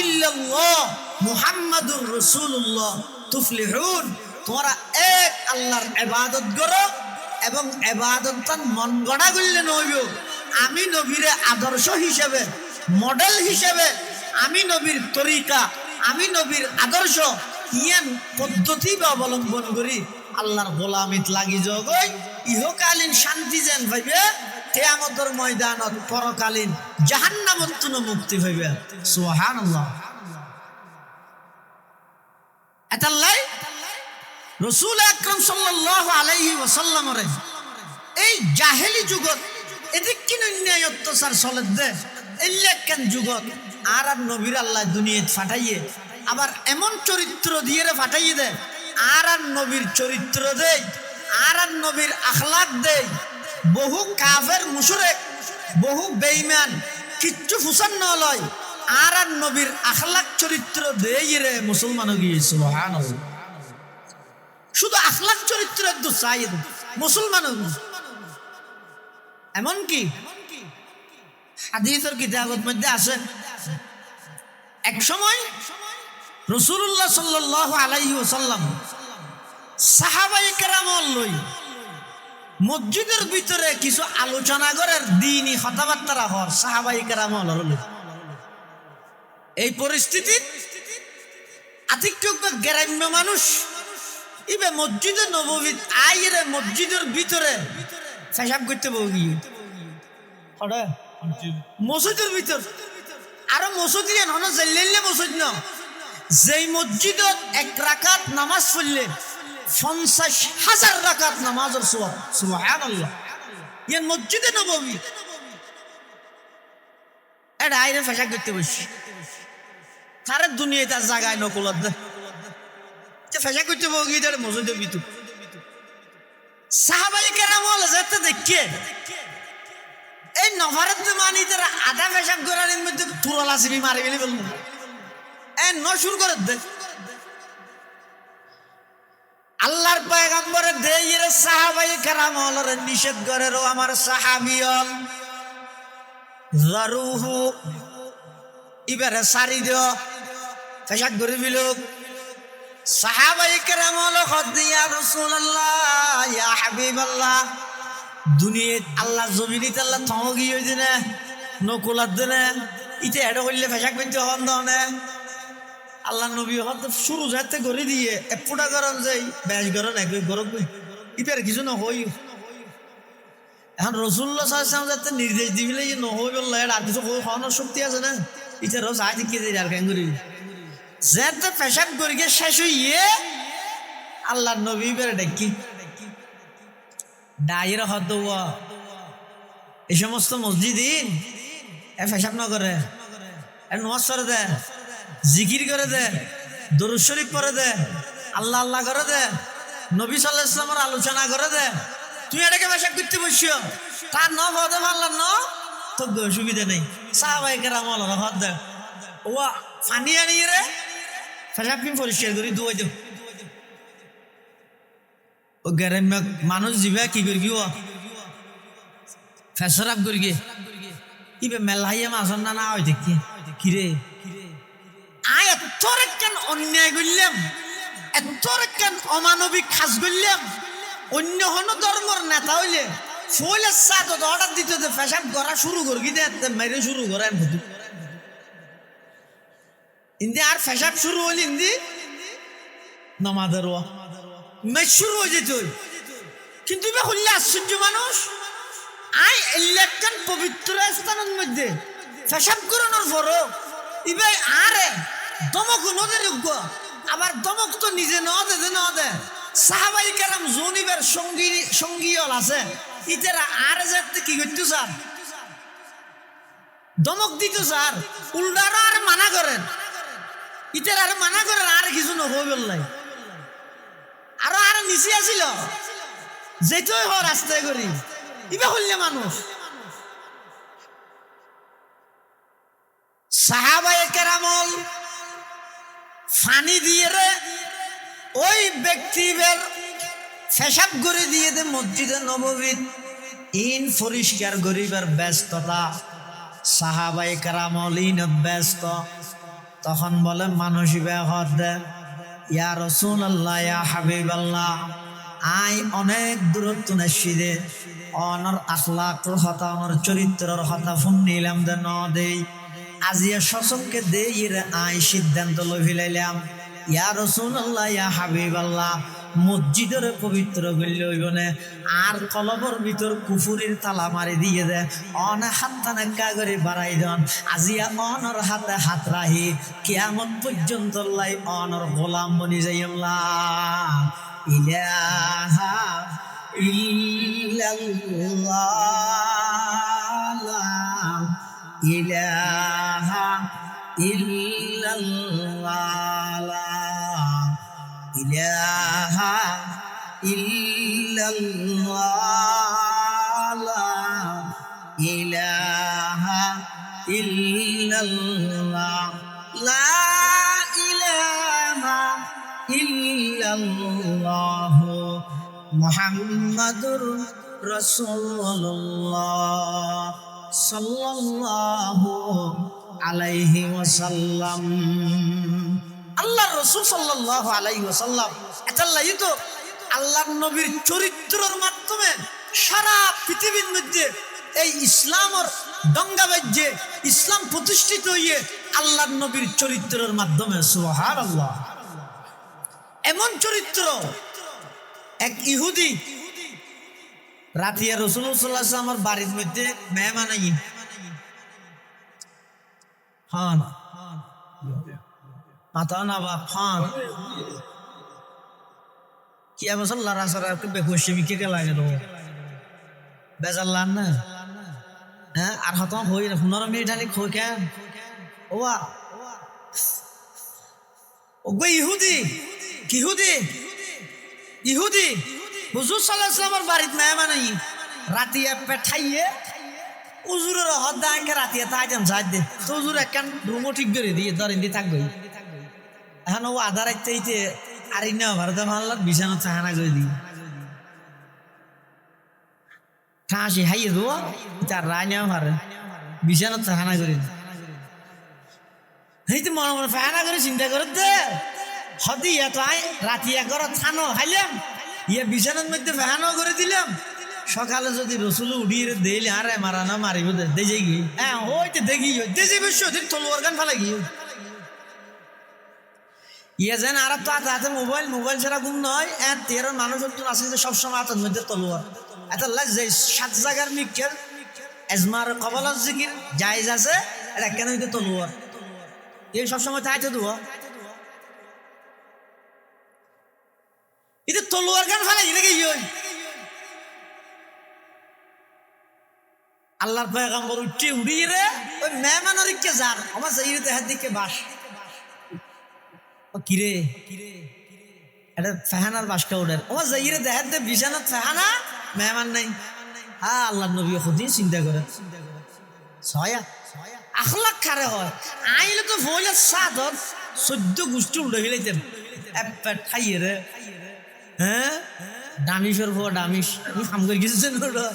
ইল্লাল্লাহ মুহাম্মাদুর রাসূলুল্লাহ তুফলিহুন। তোমরা এক আল্লাহর ইবাদত করো এবং ইবাদতটা মন গড়া করলে নইব আমি নবীর আদর্শ হিসেবে মডেল হিসেবে আমি নবীর তরিকা আমি নবীর আদর্শ ইয়ান পদ্ধতি অবলম্বন করি আল্লাহর গোলামিত লাগি জগই ইহকালীন শান্তি যেন পাইবে কিয়ামতের ময়দানত পরকালীন জাহান্নামত তুনো মুক্তি পাইবে। সুবহানাল্লাহ। এতাল্লাই রাসূল আকরাম সাল্লাল্লাহু আলাইহি ওয়াসাল্লামের এই জাহেলি যুগত এদিক কিন অন্যায় অত্যাচার চলে দে এলাকান যুগত আর নবীর আল্লাহ দুনিয়াত ফাটাইয়ে আবার এমন চরিত্র দিয়ে ফাটাইয়ে দেয় আর নবীর চরিত্র দেয় আর নবীর আখলাক দেয় বহু কাফের মুশরিক বহু বেঈমান কিচ্ছু ফুসান নলয় আর নবীর আখলাক চরিত্র দেয় রে মুসলমান গিয়ে সুবহানাল্লাহ শুধু আখলাক চরিত্র একটু চাই মুসলমান এমন কি হাদিসের কিতাবের মধ্যে আছে এক সময় রাসূলুল্লাহ সাল্লাল্লাহু আলাইহি ওয়াসাল্লাম সাহাবায়ে কেরামল লই মসজিদের ভিতরে কিছু আলোচনা করার দ্বীনি কথাবার্তা হর সাহাবায়ে কেরামল লই এই পরিস্থিতি আতিক্যক গ্রাম্য মানুষ ইবে মসজিদে নববী আইরে মসজিদের ভিতরে পেশাব করতে বগি হড়া মসজিদের ভিতর আর মসজিদ হন জাল্লাইলে মসজিদ না যেই মসজিদত এক রাকাত নামাজ পড়লে 50,000 রাকাত নামাজের সওয়াব সুবহানাল্লাহ ইয়ান মসজিদে নববী এটা আইরে পেশাব করতে বসি সারা দুনিয়াতে জায়গায় নকলত দে পেশাব করতে বগি তার মসজিদের ভিতর সাহাবায়ে কেরামল যেতে দেখে এই নফারত মানি তারা আধা পেশাব করার মধ্যে তুরলা সিবি মারি বলে বলবো এ ন শুরু করে দে আল্লাহর পয়গম্বরে দেইরে সাহাবায়ে কেরামলের নিষেধ করে রো আমার সাহাবিয়ল জারুহু ইবারে সারি দিও পেশাব করে বিলোক সাহাবায়ে কেরামল খদিয়া রাসূলুল্লাহ ইয়া হাবিবাল্লাহ দুনিয়াত আল্লাহ জমিনিত আল্লাহ থমগি হইছে না নকুলাত দেনে ইতে এডো হইলে পেশাব করতে হন দনে আল্লাহ নবী হত শুরু যাতে করে দিয়ে এপুটা গরম যাই বেশ গরম এক গরম ইপের কিছু না হই এখন রাসূলুল্লাহ সাল্লাল্লাহু আলাইহি ওয়াসাল্লাম যাতে নির্দেশ দিবিলে যে নহই বললে আর কিছু খাওয়ানোর শক্তি আছে না ইতে রোজ আজ কি দেই আর কেন করি যাতে পেশাব করে গিয়ে শেষ হইয়ে আল্লাহ নবী বের ডাকি ডাইর হদ এই সমস্ত মসজিদিন এ পেশাব না করে এ নামাজ পড়ে দে জিকির করে দে দরুদ শরীফ পড়ে দে আল্লাহ আল্লাহ করে দে নবী সাল্লাল্লাহু আলাইহি ওয়াসাল্লামের আলোচনা করে দে তুই এটাকে পেশাব করতে বসিও তার ন হতে পারলাম না তো অসুবিধা নেই সাহাবায়ে কেরামল হদ দে ও পানি আনিয়ে রে পেশাব কি পরিষ্কার করি দুয়াই দে ও গ্রাম্য মানুষ যাবে কি করি ও ফেসরাব করি গে ইবে মেলাইয়া মাছন না হয় দেখি কিরে আয় এত কেন অন্যায় করলাম এত কেন অমানবিক খাস করলাম অন্য হন ধর্মর নেতা হইলে ফইলে সাত অর্ডার দিতে পেশাব করা শুরু করি দে মেরে শুরু করেন ইন্দি আর পেশাব শুরু হইল ইন্দি নামাজের মেচ শুরু হয়ে যেত কিন্তু এবার হইলে আশ্চর্য মানুষ আই এলাকান পবিত্র স্থানের মধ্যে পেশাব করানোর পরও ইবে আরে দমক নদের যোগ্য আবার দমক তো নিজে ন দে সাহাবায়ে কেরাম জুনিবের সঙ্গী হল আছে ইতারা আর যাতে কি করতো স্যার দমক দিত স্যার উল্টারা আর মানা করেন ইতারা আর মানা করেন আর কিছু নহই বললাই আরো আর নিচে আসিল যেতই হ রাস্তায় করি ইবা হইলে মানুষ সাহাবায়ে কেরামল ফানি দিয়ে রে ওই ব্যক্তিদের পেশাব করে দিয়ে দে মসজিদে নববী ইন পরিষ্কার করিবার ব্যস্ততা সাহাবায়ে কেরামল ইন ব্যস্ত তখন বলে মানুষ বেহদ দে ইয়া রাসূলুল্লাহ ইয়া হাবিবাল্লাহ আই অনেক দূরত্ব নাশিদে অনর আখলাকর হতা অনর চরিত্রর হতা ফোন নিলাম দে ন দেই আজিয়া সসংকে দেই রে আই সিদ্ধান্ত লই ফেলাইলাম ইয়া রাসূলুল্লাহ ইয়া হাবিবাল্লাহ মসজিদের পবিত্র গল্য হইবনে আর কলবর ভিতর কুফুরির তালা মারি দিয়ে দে অন হাতখানে কাগরে বাড়াই দন আজিয়া অনর হাতে হাত রাহি কিয়ামত পর্যন্ত লাই অনর গোলাম বনি যাইল্লাহ ইলাহা ইল্লা ইল্লাল্লাহ লা ইলাহা ইল্লাল্লাহ লা ইলাহা ইল্লাল্লাহ লা ইলাহা ইল্লাল্লাহ লা ইলাহা ইল্লাল্লাহ মুহাম্মাদুর রাসূলুল্লাহ সাল্লাল্লাহু আলাইহি ওয়াসাল্লাম। আল্লাহর রাসূল সাল্লাল্লাহু আলাইহি ওয়াসাল্লাম এটাই তো আল্লাহর নবীর চরিত্রের মাধ্যমে সারা পৃথিবীর মধ্যে এই ইসলামের দঙ্গা বাজছে, ইসলাম প্রতিষ্ঠিত হইয়ে আল্লাহর নবীর চরিত্রের মাধ্যমে। সুবহানাল্লাহ। এমন চরিত্র, এক ইহুদি রাতিয়া রাসূলুল্লাহ সাল্লাল্লাহু আলাইহি ওয়াসাল্লামের বাড়ির মধ্যে মেহমান আই খান মাতা না বা খান কি আমসাল্লাহ রাসূল কে বেখুশি কে কে লাগে তো বেজাল্লাহ না। হ্যাঁ আর হতো হই 15 মিনিট আনি খো কেন ওয়া ওগো ইহুদি কিহুদি ইহুদি হুজুর সাল্লাল্লাহু আলাইহি ওয়াসাল্লামের বাড়িতে মেহমান আই রাতিয়া পেঠাইয়ে হুজুরের হদাকে রাতিয়া তাইতাম সাজ দে তো হুজুর একখান রুমও ঠিক করে দিয়ে ধরেন দি থাকবে। এখন ও আধা রাইতে আর ইনা ভারত মানলার বিছানা চাহানা করে দি ঠাসি হাইয়ে দো তার রাইনা মারে বিছানা চাহানা করে এই তো মনে মনে ফায়না করে চিন্তা করে দে হদি এত আই রাতি একবার ছানো খাইলাম ইয়ে বিছানার মধ্যে ফায়না করে দিলাম, সকালে যদি রসুল উঠিয়ে দিলে আরে মারানো মারিব দেজে গিয়ে হ্যাঁ ওইতে দেখি দেজে বেশি তলোয়ার গান ফেলা গিয়ে ইয়ে যেন আর তো হাতে মোবাইল মোবাইল ছাড়া গুম নয়। তেরো মানুষ আছে যে সবসময় হাতের মধ্যে তলোয়ার এত যে 7 জায়গার মিকের এজমার কবলার জিকির জায়েজ আছে এটা কেন হইতে তলোয়ার এই সবসময় তাইতে দেবো এটা তলোয়ার গান ফেলা গিয়ে নাকি আল্লাহর পয়গম্বর উঠে উড়িয়ে রে ওই মেহমানের কে যান আমার সেই দেহের দিকে বাস ও কিরে এটা ফাহানার বাসটা ওদের আমার যাইরে দেহের দে বিছানার ফাহানা মেহমান নাই। হ্যাঁ আল্লাহর নবী খুদি চিন্তা করে ছয়া আখলাক খারে হয় আইলে তো ফইলে সাদত 14 গোষ্ঠী উড়ে গেলাইতেন এপেট খাইয়ে রে। হ্যাঁ দামিশের ভো দামিশ আমি কাম করে গেছেন ওটা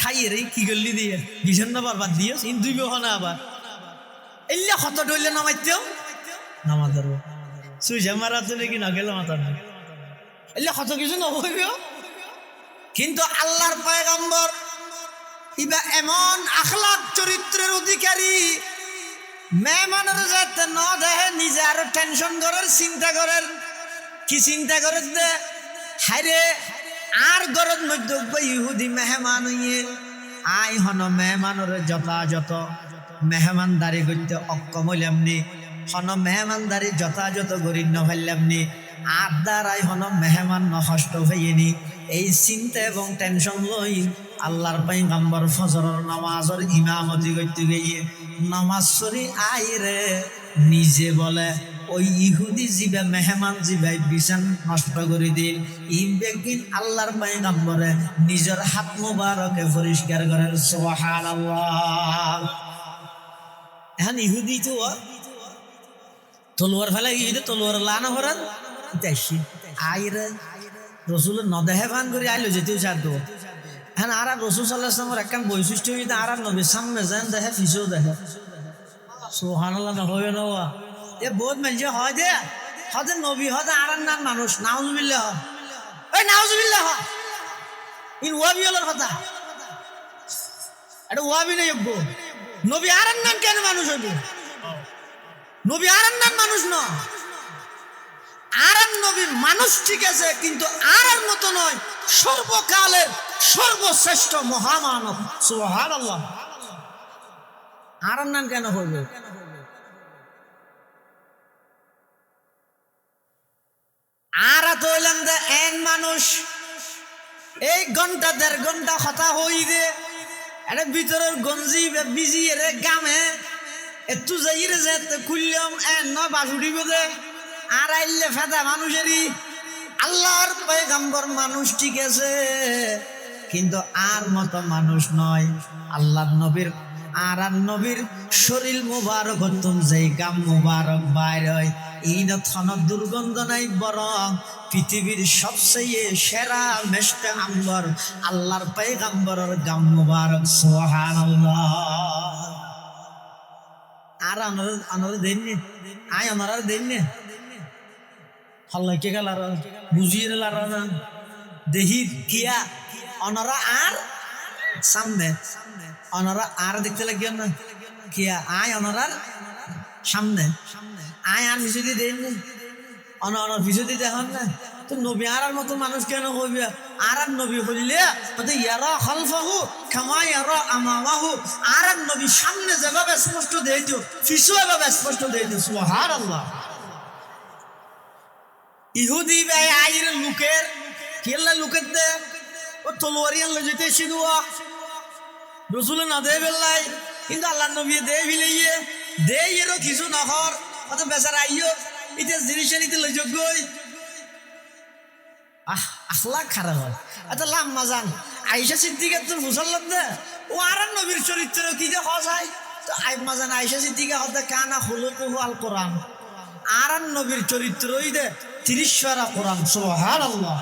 ঠাইয়ে রে কি করলি দিয়ে বিছান না বারবার দিয়ে দুই বেহনা আবার এলে কত ডইলে নামাইতেও নামা ধরবো সুইজা মারা তো নাকি না গেলে মাথা এলে কত কিছু নবইব। কিন্তু আল্লাহর পয়গম্বর ইবা এমন আখলাক চরিত্রের অধিকারী মেহমানের যাতে ন দেহে নিজে আরো টেনশন করার চিন্তা করেন কি চিন্তা করে দে হাইরে আর গরজ মধ্যে ইহুদি মেহমান হইয়ে আই হন মেহমানের যথাযথ মেহমানদারি করতে অক্ষম হইলামনি হন মেহমানদারি যথাযথ গরিব নভাইলামনি আর দ্বারাই হন মেহমান নষ্ট হইনি এই চিন্তা এবং টেনশন লই আল্লাহর পয়গম্বর ফজরের নামাজের ইমামতি করতে গিয়ে নামাজ পড়ি আই রে নিজে বলে ওই ইহুদি জিবা মেহমান জিবাই বিছান নষ্ট করে দিন ইবেগিন আল্লাহর পয়গম্বরে নিজের হাত মুবারকে পরিষ্কার করেন সুবহানাল্লাহ। এখন ইহুদি তো তলোয়ার ফেলে গিয়ে তলোয়ার লানা ভরান দেখি আইরে রসুলের নদেহে ভান করে আইলো যেতেও চার দেবো। হ্যাঁ আর রসুল সাল্লাল্লাহু আলাইহি ওয়াসাল্লামের একখান বৈশিষ্ট্য হইতে আর নবীর সামনে যান দেখে পিছেও দেখে সুবহানাল্লাহ না হবে না এ বহুত মানুষ হয় দে হতে নবী হতে আর নাম মানুষ নাউজুবিল্লাহ ওই নাউজুবিল্লাহ ইন ওয়াবিওয়ালার কথা এটা ওয়াবি নেই নবী আর নাম কেন মানুষ হইবে নবী আর নাম মানুষ ন আর নবী মানুষ ঠিক আছে কিন্তু আর মতো নয় সর্বকালের সর্বশ্রেষ্ঠ মহামানব সুবহানাল্লাহ। আর নাম কেন হইবে আর তো হইলাম যে এক মানুষ এই ঘন্টা দেড় ঘন্টা কথা হই দে এটা ভিতরের গঞ্জি বিজি রে গামে একটু যাই রে যে খুললাম ন বাস উঠিব দে আর আইলে ফেদা মানুষেরই আল্লাহর পয়গম্বর মানুষ ঠিক আছে কিন্তু আর মতো মানুষ নয়। আল্লাহর নবীর আর নবীর শরীর মুবারক হতুন যেই গাম মুবারক বাইর হয় এই থন দুর্গন্ধ নাই বরং পৃথিবীর সবচেয়ে সেরা মেষ্টে আম্বর আল্লাহর পয়গম্বরের গাম মুবারক সুবহানাল্লাহ। আর আনার দেননি আয় আনার দেননি হল্লাইকে গেল বুঝিয়ে না দেহি কিয়া অনারা আর সামনে অনারা আর দেখতে লাগিও না কিয়া আয় অনারার সামনে আয় আর পিছুদি দেন না অনার পিছুদি দেখুন না তো নবী আর মতো মানুষ কেন কইবি আর নবী হইলে ইয়ারা খালফাহু কামা ইয়ারা আমামাহু আর নবী সামনে যেভাবে স্পষ্ট দেইতো পিছু এভাবে স্পষ্ট দেইতো সুবহানাল্লাহ। ইহুদি ভাই আইর লোকের কেলা লোকের দে ও তলোয়ারিয়ান লইতে শিদুয়া রসুল না দে বেলাই কিন্তু আল্লাহ নবী দে ভিলাইয়ে দে এরও কিছু নহর অত বেচারা আইও এটা জিনিসের ইতে লই যোগ্যই আখলাক খারাপ হয় এত লাম্মা যান আয়েশা সিদ্দিকার তোর মুসল্লাম দে ও আর নবীর চরিত্র কি যে হসাই তো আইম্মা যান আয়েশা সিদ্দিকা হতে কানা খুলুকুহু আল কোরআন আর নবীর চরিত্রই দে 30 পারা কোরআন সুবহানাল্লাহ।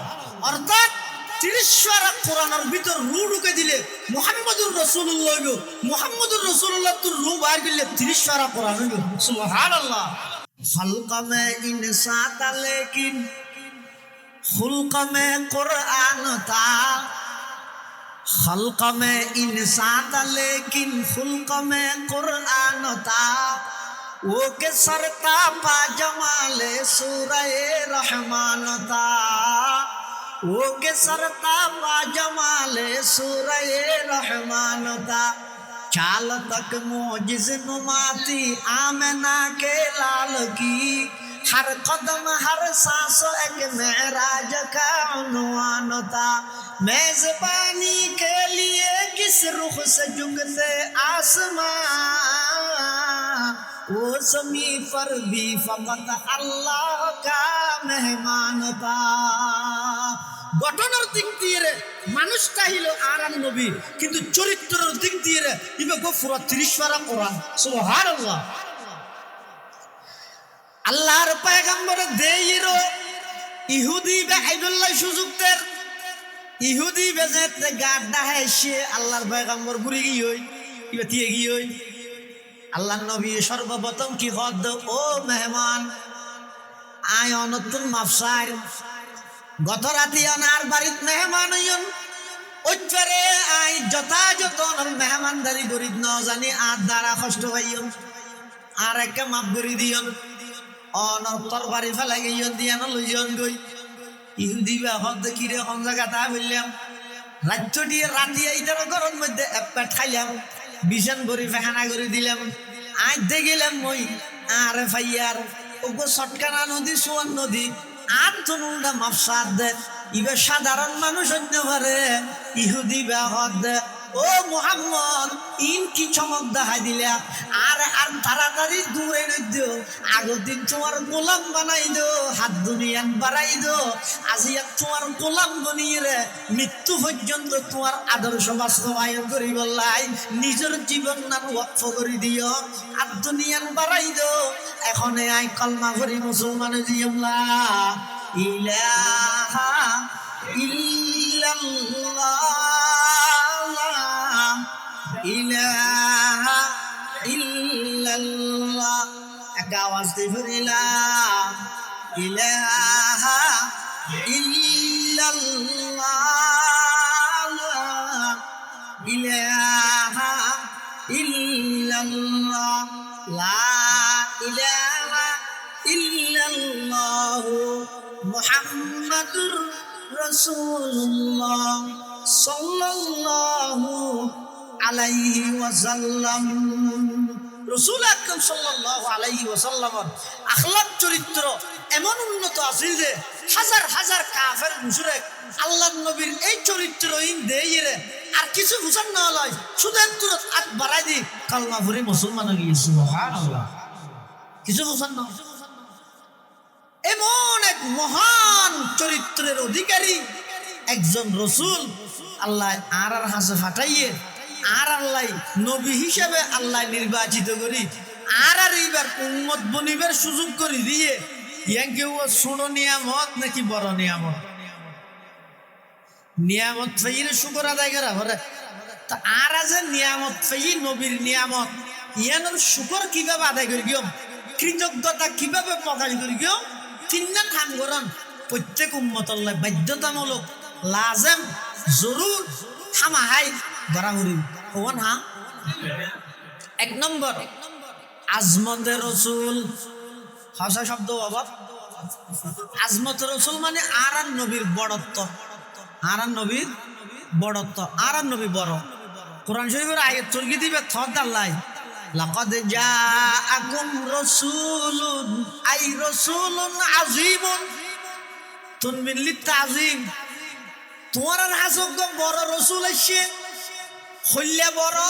অর্থাৎ 30 পারা কোরআনের ভিতর রু ঢুকে দিলে মুহাম্মদুর রাসূলুল্লাহ হইব মুহাম্মদুর রাসূলুল্লাহ তোর রু বাইর দিলে 30 পারা কোরআন হইব সুবহানাল্লাহ। খলক মে ইনসাত লেকিন খুলক মে কুরআন তা খলক মে ইনসাত লেকিন খুলক মে কুরআন তা वो के सरता पा जमाले सूरए रहमान था वो के सरता पा जमाले सूरए रहमान था चाल तक मोजिज नुमाती आमना के लाल की हर कदम हर सांस एक मेराज का उन्वान था मेजबानी के लिए किस रुख से झुकते आसमां वो समी पर भी फकत अल्लाह का मेहमान था। গঠনের দিক দিয়ে মানুষটা হইলো আর নবী কিন্তু চরিত্রের দিক দিয়ে ইবে গফুরা 30 পারা কোরআন সুবহানাল্লাহ। আল্লাহর পয়গম্বর দেইরো ইহুদি বেআইবুল্লাহ সুযুক্তের ইহুদি বেজেতে গাড্ডা হেসে আল্লাহর পয়গম্বর ঘুরে গিয়ে ইবে দিয়ে গিয়ে আল্লাহ নবী সর্বপ্রথম কি হদ ও মেহমান আয় অনতুন মাফসার গত রাতি অনার বাড়িত মেহমান হইন ওইটারে আই যথাযথ মেহমানদারি করি ন জানি আর দ্বারা কষ্ট পাইন আর একটা মাপ করে দিয়ন অনর বাড়ি ফেলাই গইয়ন দিয়ান লইজন গই ইহুদি বা হদ কিরে কোন জায়গা তা বললাম রাজ্য দিয়ে রাতি এইটার গরম মধ্যে এক পেট খাইলাম বিছান ভরি ফেহানা করে দিলাম আজ দেখিলাম মই আর ভাইয়ার ওগো সটকানা নদী সোয়ান নদী আর তনুলটা মাফসাদ দে ইবে সাধারণ মানুষ হইতে পারে ইহুদি বেহদ দে ও মুহাম্মদ ইন কি চমক দেখাই দিলা আর আর তাড়াতাড়ি দূরে নইদিও আগের দিন তোমার গোলাম বানাই দো হাত দুনিয়ান বাড়াই দো আজি তোমার গোলাম বনিয়ে রে মৃত্যু পর্যন্ত তোমার আদর্শ বাস্তবায়ন করি বললাই নিজের জীবন নাম ওয়াকফ করে দিও আর দুনিয়ান বাড়াই দো এখন আই কলমা করি মুসলমান জিয়লা ইলাহা ইল্লাল্লাহ ইলাহা ইল্লাল্লাহ এক আওয়াজ দিয়ে বলিলাম ইলাহা ইল্লাল্লাহ ইলাহা ইল্লাল্লাহ লা ইলাহা ইল্লাল্লাহ মুহাম্মাদুর রাসূলুল্লাহ সাল্লাল্লাহু আলাইহি ওয়াসাল্লাম। রাসূল আকরাম সাল্লাল্লাহু আলাইহি ওয়াসাল্লামের আখলাক চরিত্র এমন উন্নত আছিল যে হাজার হাজার কাফের মুশরিক আল্লাহর নবীর এই চরিত্রহীন দেইরে আর কিছু বুঝান না লয় সুদের তুরত আট বাড়াই দি কালমা পড়ে মুসলমান হয়ে গিয়েছে সুবহানাল্লাহ কিছু বুঝান না এমন এক মহান চরিত্রের অধিকারী একজন রসুল আল্লাহ আর হাসে ফাটাইয়ে আর আল্লাহ নবী হিসেবে আল্লাহ নির্বাচিত করি আর এইবার উম্মত বনিবের সুযোগ করে দিয়ে কেউ ছোট নিয়ামত নাকি বড় নিয়ামত নিয়ামত ফাইরে শুকর আদায় করা ভরে তা আর আছে নিয়ামত ফাই নবীর নিয়ামত ইয়ানোর শুকর কিভাবে আদায় করি গিয়ম কৃতজ্ঞতা কিভাবে প্রকাশ করি গিয়ম তিনটা কাম করন প্রত্যেক উম্মতল্লাহ বাধ্যতামূলক লাজেম জরুর হামাহাই ধরা করি হন হা এক নম্বর আজমতে রসুল ভাষা শব্দ অভাব আজমত রসুল মানে আর নবীর বড়ত্ব আর নবীর বড়ত্ব আর নবী বড় কোরআন শরীফের আয়াত চলকি দিবে থদ আল্লাহ লাকাদ জাআকুম রাসূলুন আই রাসূলুন আযীমুন তুনমিন লিতাযীম তোমার হাসক বড় রসুল এসে হইলে বড়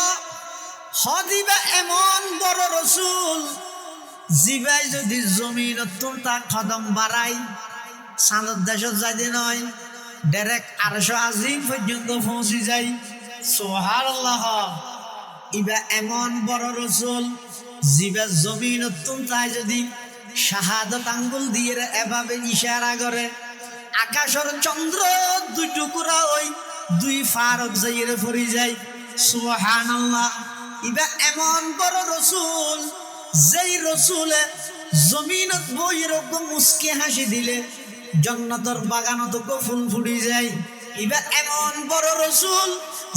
হদিবা এমন বড় রসুল জিবাই যদি জমিনত তার কদম বাড়াই সানত দেশত যাইতে নয় ডাইরেক্ট 800 আজিম পর্যন্ত পৌঁছে যাই সুবহানাল্লাহ ইবা এমন বড় রসুল জিবা জমিনত তাই যদি শাহাদত আঙ্গুল দিয়ে এভাবে ইশারা করে আকাশের চন্দ্র দুই টুকরা ওই দুই ফারক যাইরে পড়ে যায় সুবহানাল্লাহ ইবা এমন বড় রসুল যেই রসুলে জমিনত বই এরকম মুস্কি হাসি দিলে জান্নাতের বাগানত ফুল ফুটি যায় ইবা এমন বড় রসুল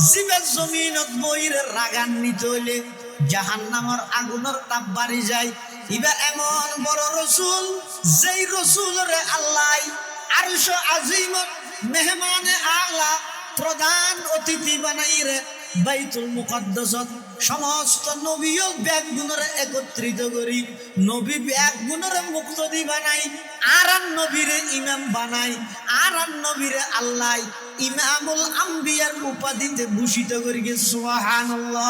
জিবা জমিনত বইরে রাগান্বিত হইলে জাহান্নামের আগুনের তাপ বাড়ি যায় ইবা এমন বড় রসুল যেই রসুলরে আল্লাহ আরশ আজিমত মেহমানে আলা প্রধান অতিথি বানাইরে বাইতুল মুকদ্দাসত সমস্ত নবীও ব্যাগ গুণরে একত্রিত করি নবী ব্যাগ গুণরে মুক্তদি বানাই আর নবীরে ইমাম বানাই আর নবীরে আল্লাহ ইমামুল আম্বিয়ার উপাধিতে ভূষিত করি সুবহানাল্লাহ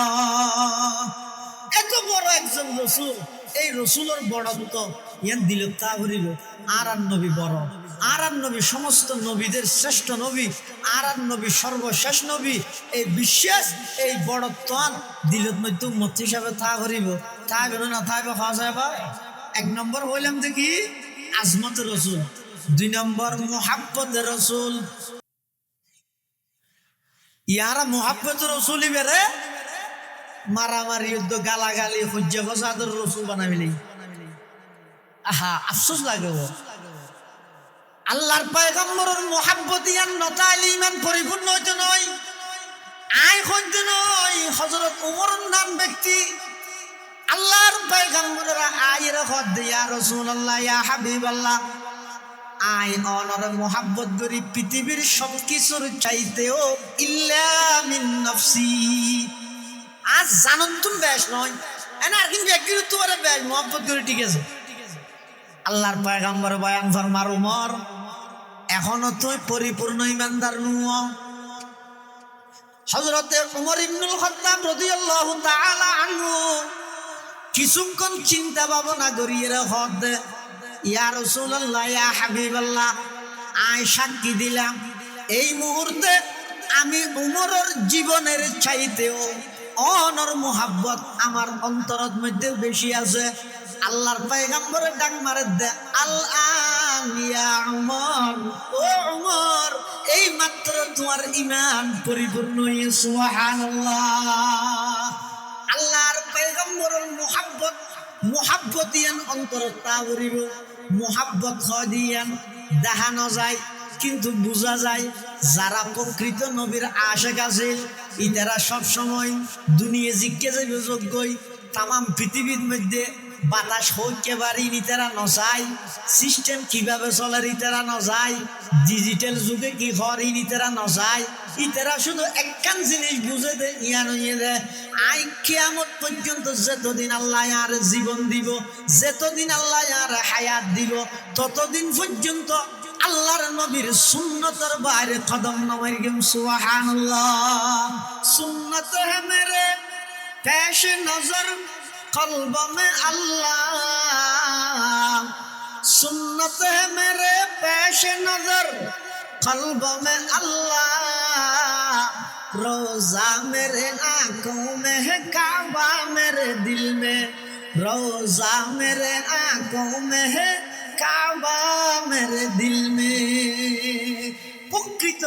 এত বড় একজন রসুল এই রসুলের বড়ত্ব ইয়ান দিল তা ভরিল আর নবী বড় আর নবী সমস্ত নবীদের শ্রেষ্ঠ নবী আর নবী সর্বশেষ নবী এই বিশ্বাস এই বড়ত্ব দিলত মধ্যে উম্মত হিসাবে তা ভরিব তাই বেরো না তাই খাওয়া যায় বা এক নম্বর হইলাম দেখি আজমত রসুল দুই নম্বর মুহাব্বত রসুল ইয়ারা মুহাব্বত রসুলই বেড়ে মারামারি যুদ্ধ গালাগালি হজ্জা ফসাদের রসুল বানাবিলি আহা আফসোস লাগে আল্লাহর পয়গম্বরের মুহাব্বত ইয়ান নতাইলে ইমান পরিপূর্ণ হইতে নয় আয় হইতে নয় হযরত ওমরের নাম ব্যক্তি আল্লাহর পয়গম্বরের আয়ের হদ ইয়া রাসূলুল্লাহ ইয়া হাবিবাল্লাহ আয় অনর মুহাব্বত করি পৃথিবীর সব কিছুর চাইতেও ইল্লা মিন নফসি আজ জানন তুমি বেশ নয় এনা কিন্তু ব্যক্তির তোমার বেশ মুহাব্বত করে ঠিক আছে আল্লাহর পয়গম্বর বয়ান ফরমার উমর এখনো তুই পরিপূর্ণ ইমানদার নুও হযরতে উমর ইবনুল খাত্তাব রাদিয়াল্লাহু তাআলা আনহু কিছুক্ষণ চিন্তা ভাবনা করিয়ে হদ ইয়া রাসূলুল্লাহ ইয়া হাবিবাল্লাহ আয় সাক্ষী দিলাম এই মুহূর্তে আমি উমরের জীবনের চাইতেও অনর মুহাব্বত আমার অন্তরের মধ্যে বেশি আছে আল্লাহর পয়গম্বরের ডাক মারে দে আল আন ইয়া উমর ও উমর এই মাত্র তোমার ঈমান পরিপূর্ণ হয়ে সুবহানাল্লাহ আল্লাহর পয়গম্বরের মুহাব্বতিয়ান অন্তরত তা করিব মুহাব্বত দিয়ান দেখানো যায় কিন্তু বোঝা যায় যারা প্রকৃত নবীর আশেক আছে ইতারা সব সময় দুনিয়া জিজ্ঞে যাবে যোগ্যই তামাম পৃথিবীর মধ্যে বাতাস হইতে পারি ইতারা নচায় সিস্টেম কিভাবে চলে ইতারা নচায় ডিজিটাল যুগে কি হরি ইতারা নচায় ইতারা শুধু একখান জিনিস বুঝে দে ইয়ান হইয়ে দে আই কিয়ামত পর্যন্ত যতদিন আল্লাহ আর জীবন দিব যতদিন আল্লাহ আর হায়াত দিব ততদিন পর্যন্ত আল্লাহর নবীর সুন্নতের বাইরে কদম নমাই গেম সুবহানাল্লাহ সুন্নত হে মেরে পেশ নজর কলব মে আল্লাহ সুন্নত হে মেরে পেশ নজর কলব মে আল্লাহ रोजा मेरे आंखों में है काबा मेरे दिल में रोजा मेरे आंखों में है काबा मेरे दिल में প্রকৃত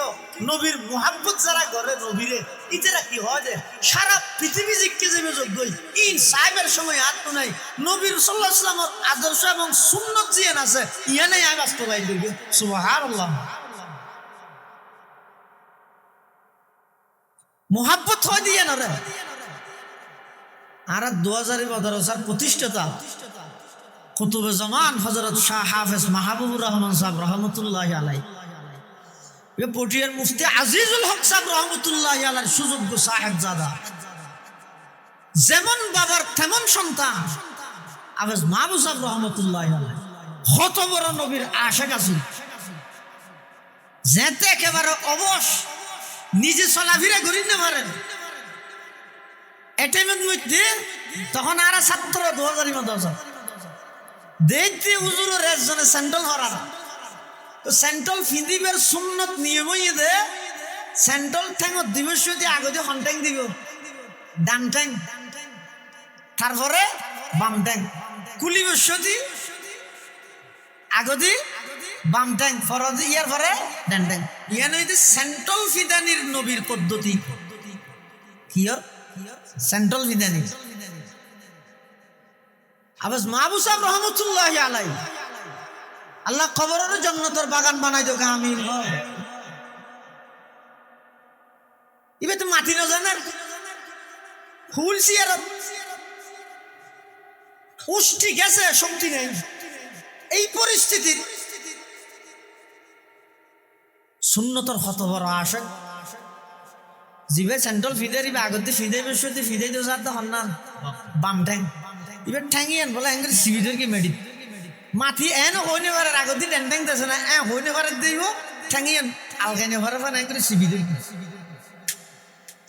নবীর মোহাব্বত যারা করে নবীরে ইতেরা কি হয় যে সারা পৃথিবী জিজ্ঞে যাবে যোগ্যই ইন সাহেবের সময় আর তো নাই নবীর সাল্লাল্লাহু আলাইহি ওয়াসাল্লামের আদর্শ এবং সুন্নত জিয়ান আছে ইয়ানে আই বাস্তবায়ন করবে সুবহানাল্লাহ মোহাব্বত হয় দিয়ে না রে আর 2015 সাল প্রতিষ্ঠাতা কুতুবে জামান হযরত শাহ হাফেজ মাহবুবুর রহমান সাহেব রহমতুল্লাহি আলাইহি এ পটিয়ার মুফতি আজিজুল হক সাহেব রহমতুল্লাহি আলাইহি সুযোগ্য সাহেবজাদা যেমন বাবার তেমন সন্তান হাফেজ মাহবুব সাহেব রহমতুল্লাহি আলাইহি কত বড় নবীর আশিক আছিল যেতে একেবারে অবশ নিজে চলাফেরা করি না পারেন এটাইমের মধ্যে তখন আর ছাত্র 2010 দেখতে হুজুরের একজনে স্যান্ডেল হরা তো স্যান্ডেল ফিদিবের সুন্নত নিয়মই দে স্যান্ডেল ঠ্যাঙত দিবস যদি আগতে হন্ট্যাং দিব ডান ঠ্যাং তারপরে বাম ঠ্যাং কুলি বসতি আগতে বাম ট্যাং ফরজ ইয়ার পরে ডান ট্যাং ইয়ান হইতে সেন্ট্রাল ফিদানির নবীর পদ্ধতি কিয়র সেন্ট্রাল ফিদানি আবাস মাহবুব সাহেব রহমতুল্লাহি আলাইহি আল্লাহ কবরের জান্নাতের বাগান বানাই দো আমিন ইবে তো মাটি না জানার ফুল সিয়ার পুষ্টি গেছে শক্তি নেই এই পরিস্থিতি সুন্নতর কত বড় আশা জিবে সেন্ট্রাল ফিদারিবে আগতে ফিদাই বসতে ফিদাই দো সাথে হন্নান বাম ট্যাং ইবে ঠ্যাঙ্গিয়ান বলে এঙ্গের সিবিদর কি মেডি মাটি এন হইনে পারে আগতে ডেন ট্যাং দেছে না এ হইনে পারে দেইব ঠ্যাঙ্গিয়ান আলগাইনে পারে পারে এঙ্গের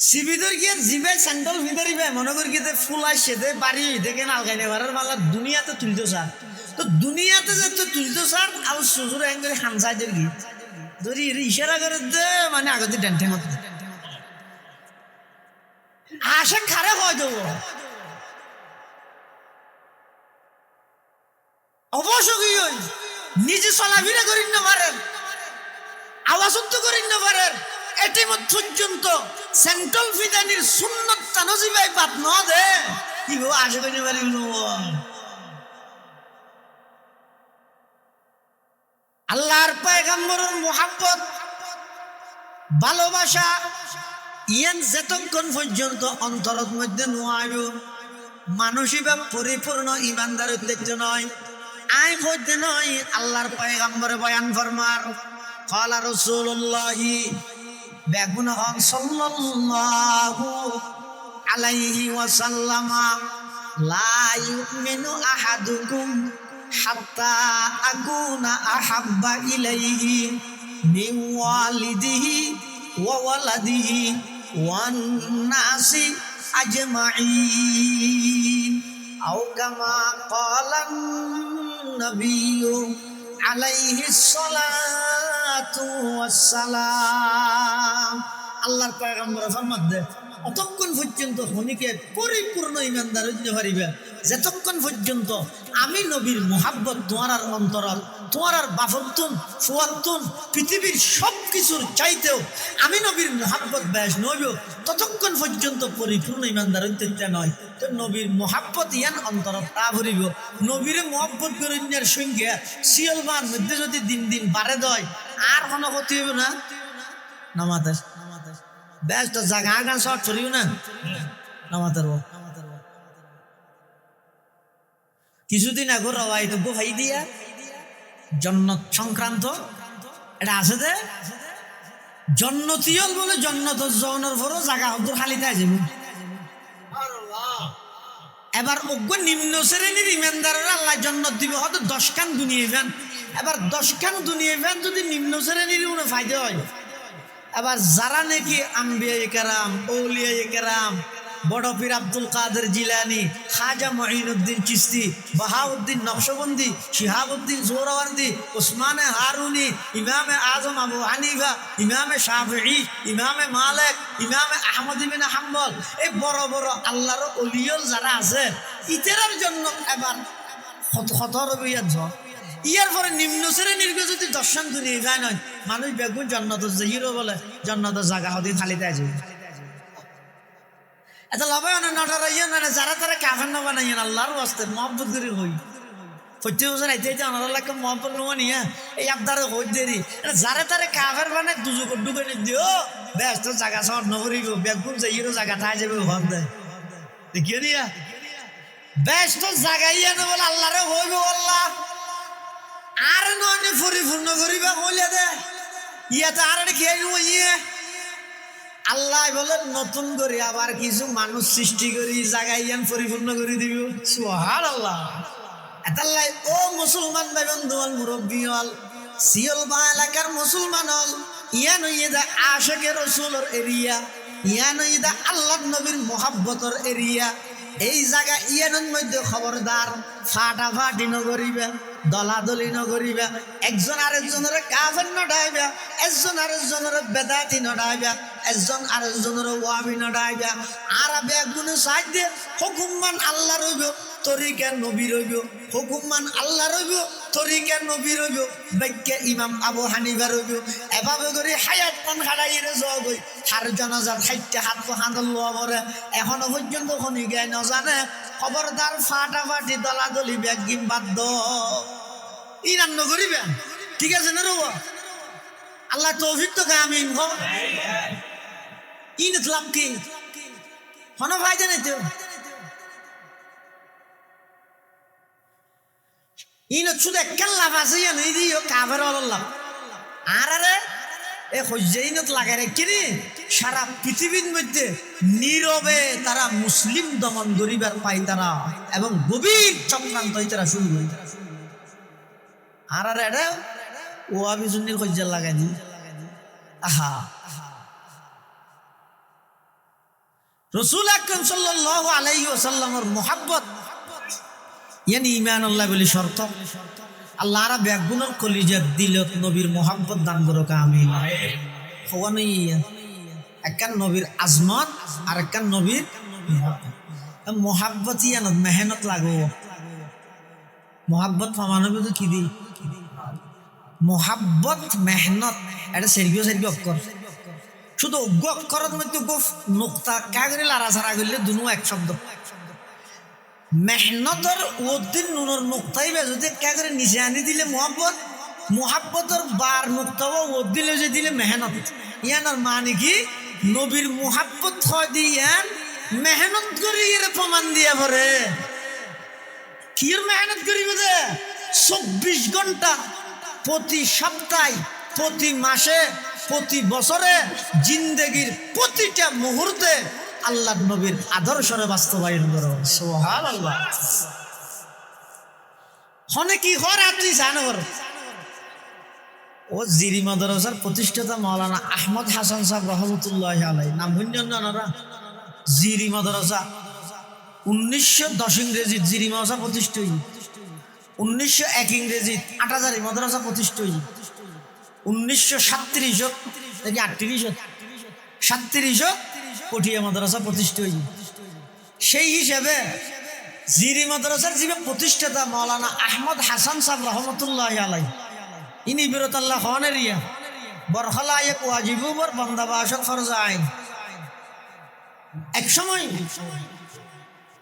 সিবিদর কি জিবে সেন্ট্রাল ফিদারিবে মনে করি কি ফুলাই সেদে বাড়ি দেখেন আলগাইনে পারে মালা দুনিয়াতে তুলতো স্যার তো দুনিয়াতে যে তুলতো স্যার আর সুজুর এঙ্গের হানসাইদের কি ধরি ইশারা করে দে মানে আগতে ডেন ট্যাং হতো আশা খারে হয় দেবো অবশ্য কি নিজে চলাফেরা করি না পারেন আওয়াজ তো করি না পারেন এটি পর্যন্ত সেন্ট্রাল ফিদানির সুন্নত তানজি ভাই বাদ ন দে কি গো আশা করি পারি আল্লাহর পয়গম্বরের মুহাব্বত ভালোবাসা ইয়ান যতক্ষণ পর্যন্ত অন্তরের মধ্যে নোয়াইব মানসিক পরিপূর্ণ ইমানদার উদ্দেশ্য নয় আই হইতে নয় আল্লাহর পয়গম্বরে বয়ান ফরমার ক্বালা রাসূলুল্লাহি বেগুন হন সাল্লাল্লাহু আলাইহি ওয়াসাল্লাম লা ইউমিনু আহাদুকুম হাত্তা আকুনা আহাব্বা ইলাইহি মিন ওয়ালিদিহি ওয়া ওয়ালাদিহি ওয়ান নাসি আজমাইন আও কামা ক্বালান নবিয়্যু আলাইহিস সালাতু ওয়াস সালাম আল্লাহর পয়গম্বর ফরমাত দে অতক্ষণ পর্যন্ত হনিকে পরিপূর্ণ ইমানদার হইতে পারিবে যতক্ষণ পর্যন্ত আমি নবীর মুহাব্বত তোমার অন্তরাল তোমার বাফতুন ফুয়াতুন পৃথিবীর সব কিছুর চাইতেও আমি নবীর মুহাব্বত বেশ নইব ততক্ষণ পর্যন্ত পরিপূর্ণ ইমানদার হইতে নয় তো নবীর মুহাব্বত ইয়ান অন্তর তা ভরিব নবীর মুহাব্বত করিনের সঙ্গে সিয়লমান মধ্যে যদি দিন দিন বাড়ে দেয় আর কোনো ক্ষতি হইব না নামাতে বেশ তো জায়গা গান শর্ট করিও না নামাতে কিছুদিন আগে রবাইতব্য ভাই দিয়া জন্নত সংক্রান্ত এটা আছে যে জন্নতিয়ল বলে জন্নত জনের পরও জায়গা হতো খালি তাই যাব এবার অজ্ঞ নিম্ন শ্রেণীর ইমানদারের আল্লাহ জন্নত দিব হয়তো 10 খান দুনিয়া যান এবার 10খান দুনিয়া ফ্যান যদি নিম্ন শ্রেণীর কোনো ফায়দা হয়, এবার যারা নাকি আম্বিয়া কেরাম, আউলিয়া কেরাম, বড় পীর আব্দুল কাদের জিলানি, খাজা মঈনুদ্দিন চিশতি, বাহাউদ্দিন নকশবন্দি, শিহাবুদ্দিন সোহরাওয়ার্দী, উসমানে হারুনি, ইমামে আজম আবু হানিফা, ইমামে শাফিঈ, ইমামে মালিক, ইমামে আহমদ ইবনে হাম্বল, এই বড় বড় আল্লাহর ওলিয়ল যারা আছে ইতার জন্য এবার খতর বিয়াত ইয়ার পরে নিম্ন শ্রেণীর যদি দর্শন দুনিয়া যায় নয়, মানুষ বেগুন জান্নাত হিরো বলে জান্নাতের জায়গা হতে খালিতে আছে। এটা লবাই নটারা ইয়ে না যারা তারা কাফের না বানাই আল্লাহর ওয়াস্তে মহব্বত করে হই প্রত্যেক বছর আইতে আইতে অনারাকে মহব্বত নেওয়া নিয়ে এই আপনারে হই দেরি যারা তারা কাফের বানায় দুজক ডুবে দিও ব্যস্ত জায়গা সব নগরীব বেগুন যে হিরো জায়গা ঠাই যাবে ভাব দেয় দেখিও দিয়া ব্যস্ত জায়গা ইয়ে না বলে আল্লাহরে হইব আল্লাহ আর নয় পরিপূর্ণ করিবা বলে দে ইয়াতে আর খেয়ে ইয়ে আল্লাহ বলেন নতুন করে আবার কিছু মানুষ সৃষ্টি করি জায়গায় ইয়ান পরিপূর্ণ করে দিব সুবহানাল্লাহ। এতাল্লাই ও মুসলমান ভাই বন্ধু হল মুরব্বী হল সিয়ল বা এলাকার মুসলমান হল ইয়ান ইদা আশিকে রাসূলের এরিয়া, ইয়ান ইদা আল্লাহ নবীর মোহাব্বতের এরিয়া। এই জায়গা ইয়ানোর মধ্যে খবরদার ফাটাফাটি নগরিবা, দলাদলি নগরিবা, একজন আরেকজনের কাফের নডাইবা, একজন আরেকজনের বেদাতি নডাইবা, একজন আরেকজনের ওয়াবি নডাইবা। আর বেগুনে সাইড দিয়ে হুকুমমান আল্লাহ রইব, তরিকা নবী রইব, হুকুমমান আল্লাহ রইব, তরিকা নবী রইব, বাক্যে ইমাম আবু হানিফা রইব। এভাবে করে হায়াত পান হারাইরে যাওয়া গই হার জনাজাত হাইটে হাত হাঁদল লোয়া পরে এখনো পর্যন্ত খনি গায় নজানে। খবরদার ফাটাফাটি দলাদলি ব্যাগিম বাধ্য ইরান নগরিবে, ঠিক আছে না রব আল্লাহ তৌফিক তো আমিন গো ইনত লাভ কি হন ফায়দা নাই তো ইনত শুধু একখান লাভ আছে ইয়া নেই দিও কাফের লাভ। আর আরে এ হজ্জাইনত লাগাই কিনি সারা পৃথিবীর মধ্যে নীরবে তারা মুসলিম দমন গরিবার পাই তারা এবং গভীর চক্রান্ত তারা শুরু করি। আর আর এটা ও আবিজুন্নির হজ্জা লাগাই দি আহা রাসূল আকরাম সাল্লাল্লাহু আলাইহি ওয়াসাল্লামের মুহাব্বত ইয়ানি ঈমান আল্লাহ বলি শর্ত। আল্লাহরা বেগুনের কলিজার দিলত নবীর মোহাব্বত দান করো আমিন। হওয়ানি একখান নবীর আজমত আর একখান নবীর মোহাব্বত ইয়ানত মেহনত লাগো। মোহাব্বত ফামানো তো কি দি মোহাব্বত মেহনত এটা সেরগিও সেরগি অক্ষর শুধু অজ্ঞ অক্ষরের মধ্যে গোফ নোক্তা কাগরে লারা ছাড়া করলে দুনো এক শব্দ। মেহনতর ওদিন নুনের নোক্তাই যদি কাগরে নিচে আনি দিলে মোহাব্বত, মোহাব্বতর বার নোক্তাও ও দিলে যে দিলে মেহনত। ইয়ানোর মানে কি নবীর মোহাব্বত হয় দিয়ান মেহনত করি এর প্রমাণ দিয়া পরে কির মেহনত করিব যে 24 ঘন্টা প্রতি সপ্তাহে, প্রতি মাসে, প্রতি বছরে জিন্দেগির প্রতিটা মুহূর্তে আল্লাহ নবীর আদর্শরে বাস্তবায়ন করো সুবহানাল্লাহ। হনে কি হর আপনি জানোর ও জিরি মাদ্রাসার প্রতিষ্ঠাতা মাওলানা আহমদ হাসান সাহেব রহমতুল্লাহ আলাইহি নাম ভুঞ্জনরা জিরি মাদ্রাসা 1910 ইংরেজি জিরি মাদ্রাসা প্রতিষ্ঠা হই, 1901 ইংরেজি আটাজারি মাদ্রাসা প্রতিষ্ঠা হই, 1937 থেকে 38 পটিয়া মাদ্রাসা প্রতিষ্ঠা হই। সেই হিসাবে জিরি মাদ্রাসার যে প্রতিষ্ঠাতা মাওলানা আহমদ হাসান সাহেব রহমতুল্লাহ আলাইহি ইনি বিরতাল্লাহ খানের ইয়া বরখলা এক ওয়াজিবু বর বান্দা বাশত ফরজ আইন। এক সময়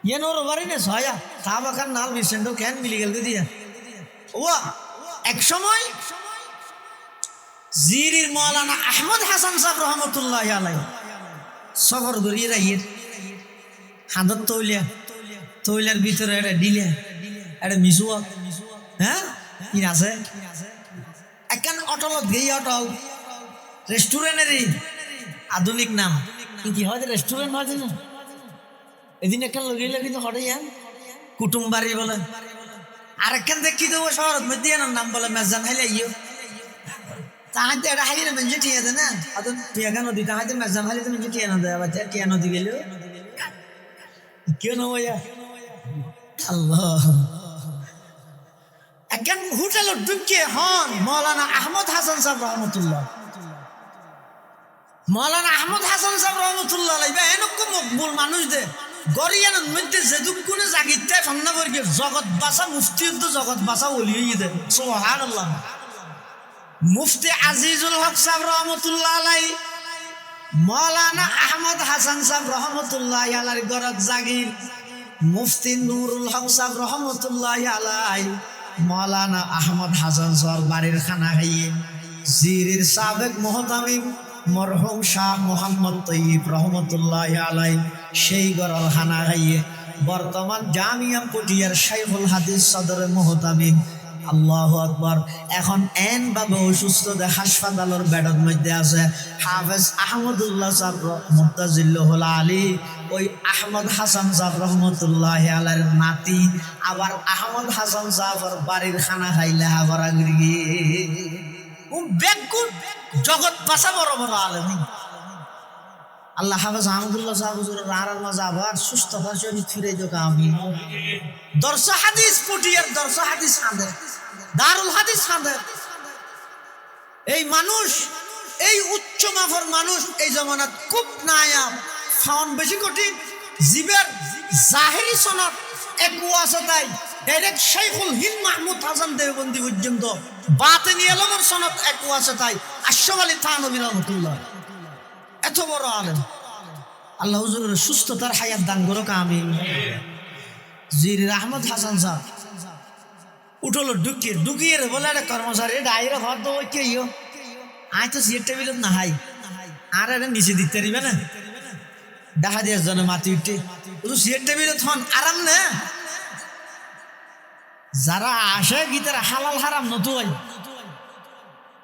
ইয়ে নোর বাড়ি ছয়া সাহাবাকার নাল বিসেন্ডো কেন মিলি গেল দিয়া ও এক সময় জিরির মাওলানা আহমদ হাসান সাহেব রহমতুল্লাহ আলাইহি সফর করিয়ে রাখিয়ে হাতত তৈলার ভিতরে একটা ডিলে একটা মিশুয়া হ্যাঁ কি আছে একখান অটলত গেই অটল রেস্টুরেন্টেরই আধুনিক নাম কি হয় রেস্টুরেন্ট হয় না এদিন একখান লগিয়ে কিন্তু হঠাৎ কুটুম বাড়ি বলে আরেকখান থেকে কি দেবো শহর মধ্যে নাম বলে মেজান হাইলে ইয়ে তাহাতে এটা হাইলে মেঞ্জে টিয়া দেয় না অত টিয়াগা নদী তাহাতে মেজান হাইলে তো মেঞ্জে টিয়া না দেয় আবার টিয়া নদী গেল কেউ নয়া আল্লাহ একজন হোটেল ঢুকে হন মৌলানা আহমদ হাসান সাহেব রহমতুল্লাহ মৌলানা আহমদ হাসান সাহেব রহমতুল্লাহ এরকম মকবুল মানুষ দে গরিয়ানের মধ্যে যেদুক কোনে জাগিতে ফান্না করে জগৎ বাসা মুফতি তো জগৎ বাসা ওলিয়ে দে সুবহানাল্লাহ মুফতি আজিজুল হক সাহেব রহমতুল্লাহ আলাই মৌলানা আহমদ হাসান সাহেব রহমতুল্লাহ আলাই গরত জাগির মুফতি নুরুল হক সাহেব রহমতুল্লাহ আলাই মৌলানা আহমদ হাসান সাহেব বাড়ির খানা খাইয়ে জিরির সাবেক মোহতামিম মরহুম শাহ মোহাম্মদ তৈয়ব রহমতুল্লাহ আলাই সেই গরল খানা খাইয়ে বর্তমান জামিয়া পটিয়ার শাইখুল হাদিস সদরে মোহতামিম আল্লাহু আকবার এখন এন ভাবে অসুস্থ হাসপাতালের বেডের মধ্যে আছে হাফেজ আহমদুল্লাহ সাহেব মুতাজিল্লাহুল আলী ওই আহমদ হাসান সাহেব রহমতুল্লাহ আলাইর নাতি আবার আহমদ হাসান সাহেবের বাড়ির খানা খাইলে আবার আগিয়ে ও বেগুন জগৎ বাসা বড় বড় আলেম আল্লাহ হাফেজ আহমদুল্লাহ সাহেব হুজুরের আরার মাঝে আবার সুস্থতা শরীর ফিরে যোগা আমি দর্শ হাদিস পটিয়ার দর্শ হাদিস খাঁদের দারুল হাদিস খাঁদের এই মানুষ এই উচ্চ মাফর মানুষ এই জমানাত খুব নায়াব ফাউন বেশি কঠিন জীবের জাহেরি সনদ একু আছে তাই ডাইরেক্ট শাইখুল হিন্দ মাহমুদ হাসান দেওবন্দি পর্যন্ত বাতেনি এলমের সনদ একু আছে তাই আশরাফ আলী থানভী রহমাতুল্লাহ এত বড় আলেম আল্লাহ হুজুরের সুস্থতার হায়াত দান করো আমিন জিরির আহমদ হাসান সাহেব উঠলো ঢুকিয়ে বলে আরে কর্মচারী ডাইরে ঘর তো কে ইয়ো আয় তো সিয়ের টেবিলত না হাই আর এটা নিচে দিতে পারিবে না দেখা দিয়ে জন্য মাতি উঠে শুধু সিয়ের টেবিলত হন আরাম না যারা আসে গীতের হালাল হারাম নতুন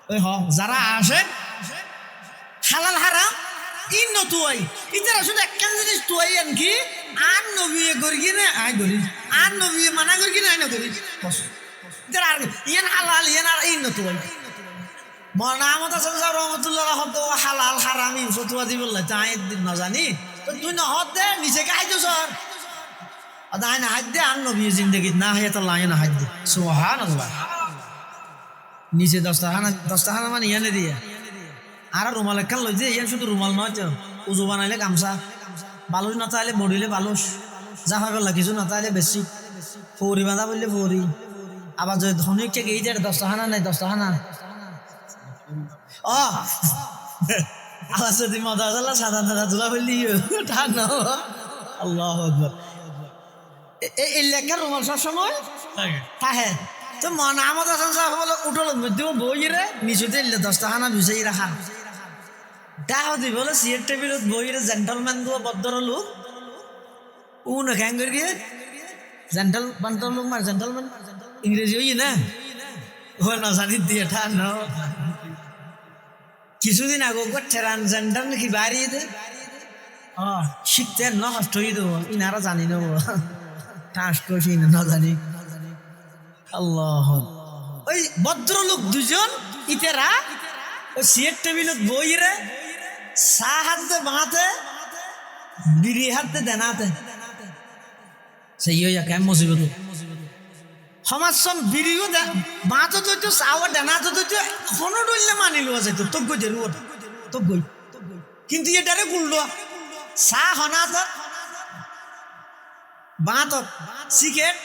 ওই হ যারা আসে হালাল হারাম ইন নতুই ইতারা শুধু একখান জিনিস তুই আনকি আর নবী করি না আয় করি আর নবী মানা করি না আয় না করি ইতারা আর ইয়ান হালাল ইয়ান আর ইন নতুই মৌলানা আহমদ হাসান সাহেব রহমতুল্লাহ হতো হালাল হারামি ফতুয়া দি বললে তাই না জানি তো তুই না হত দে নিচে কে হাইতো সর আদায় না হাত দে আর নবী জিন্দগি না হায়াত আল্লাহ না হাত দে সুবহানাল্লাহ নিচে দস্তাখানা মানে ইয়ানে দিয়ে আর রুমাল একখান লই যে ইয়ান শুধু রুমাল নয় তো উজু বানাইলে গামছা বালুস না তাইলে মরিলে বালুস জাফা করলা কিছু না তাইলে বেশি ফৌরি বাঁধা বললে ফৌরি আবার যদি ধনী কে গিয়ে যায় দস্তাখানা নাই দস্তাখানা ও আবার যদি মজা চালা সাদা সাদা তুলা বললি ঠাক না আল্লাহ আকবার এই লেখার রুমাল সবসময় হ্যাঁ তো মৌলানা আহমদ হাসান সাহেব বলে উঠল মধ্যে বই রে নিচুতে দস্তাখানা বিছাই রাখা ডাহদি বলে সিয়ের টেবিলত বই রে জেন্টলম্যান গুলো বদ্ধর লোক উন খ্যাং করে গিয়ে জেন্টলম্যান লোক মার জেন্টলম্যান ইংরেজি হই না ও না জানি দিয়ে ঠা না কিছুদিন আগে ঠেরান জেন্টাল নাকি বাড়িয়ে দে শিখতে নষ্ট হয়ে দেবো ইনারা জানি নেবো টাস করছি না জানি আল্লাহ ওই ভদ্রলোক দুজন ইতেরা ওই সিয়ের টেবিলত বই রে চা হাতে বাঁতে বিড়ি হাতে দেনাতে সেই কেম মুসিবত সমাজখন বিড়িও বাঁতো তো চাওয়া দেনাতো তো এখনো ডরলে মানি লোৱা যায় তোক গৈ দেৰু তোক গৈ কিন্তু এটারে গুললো চা হনাত বাঁতত চিকেট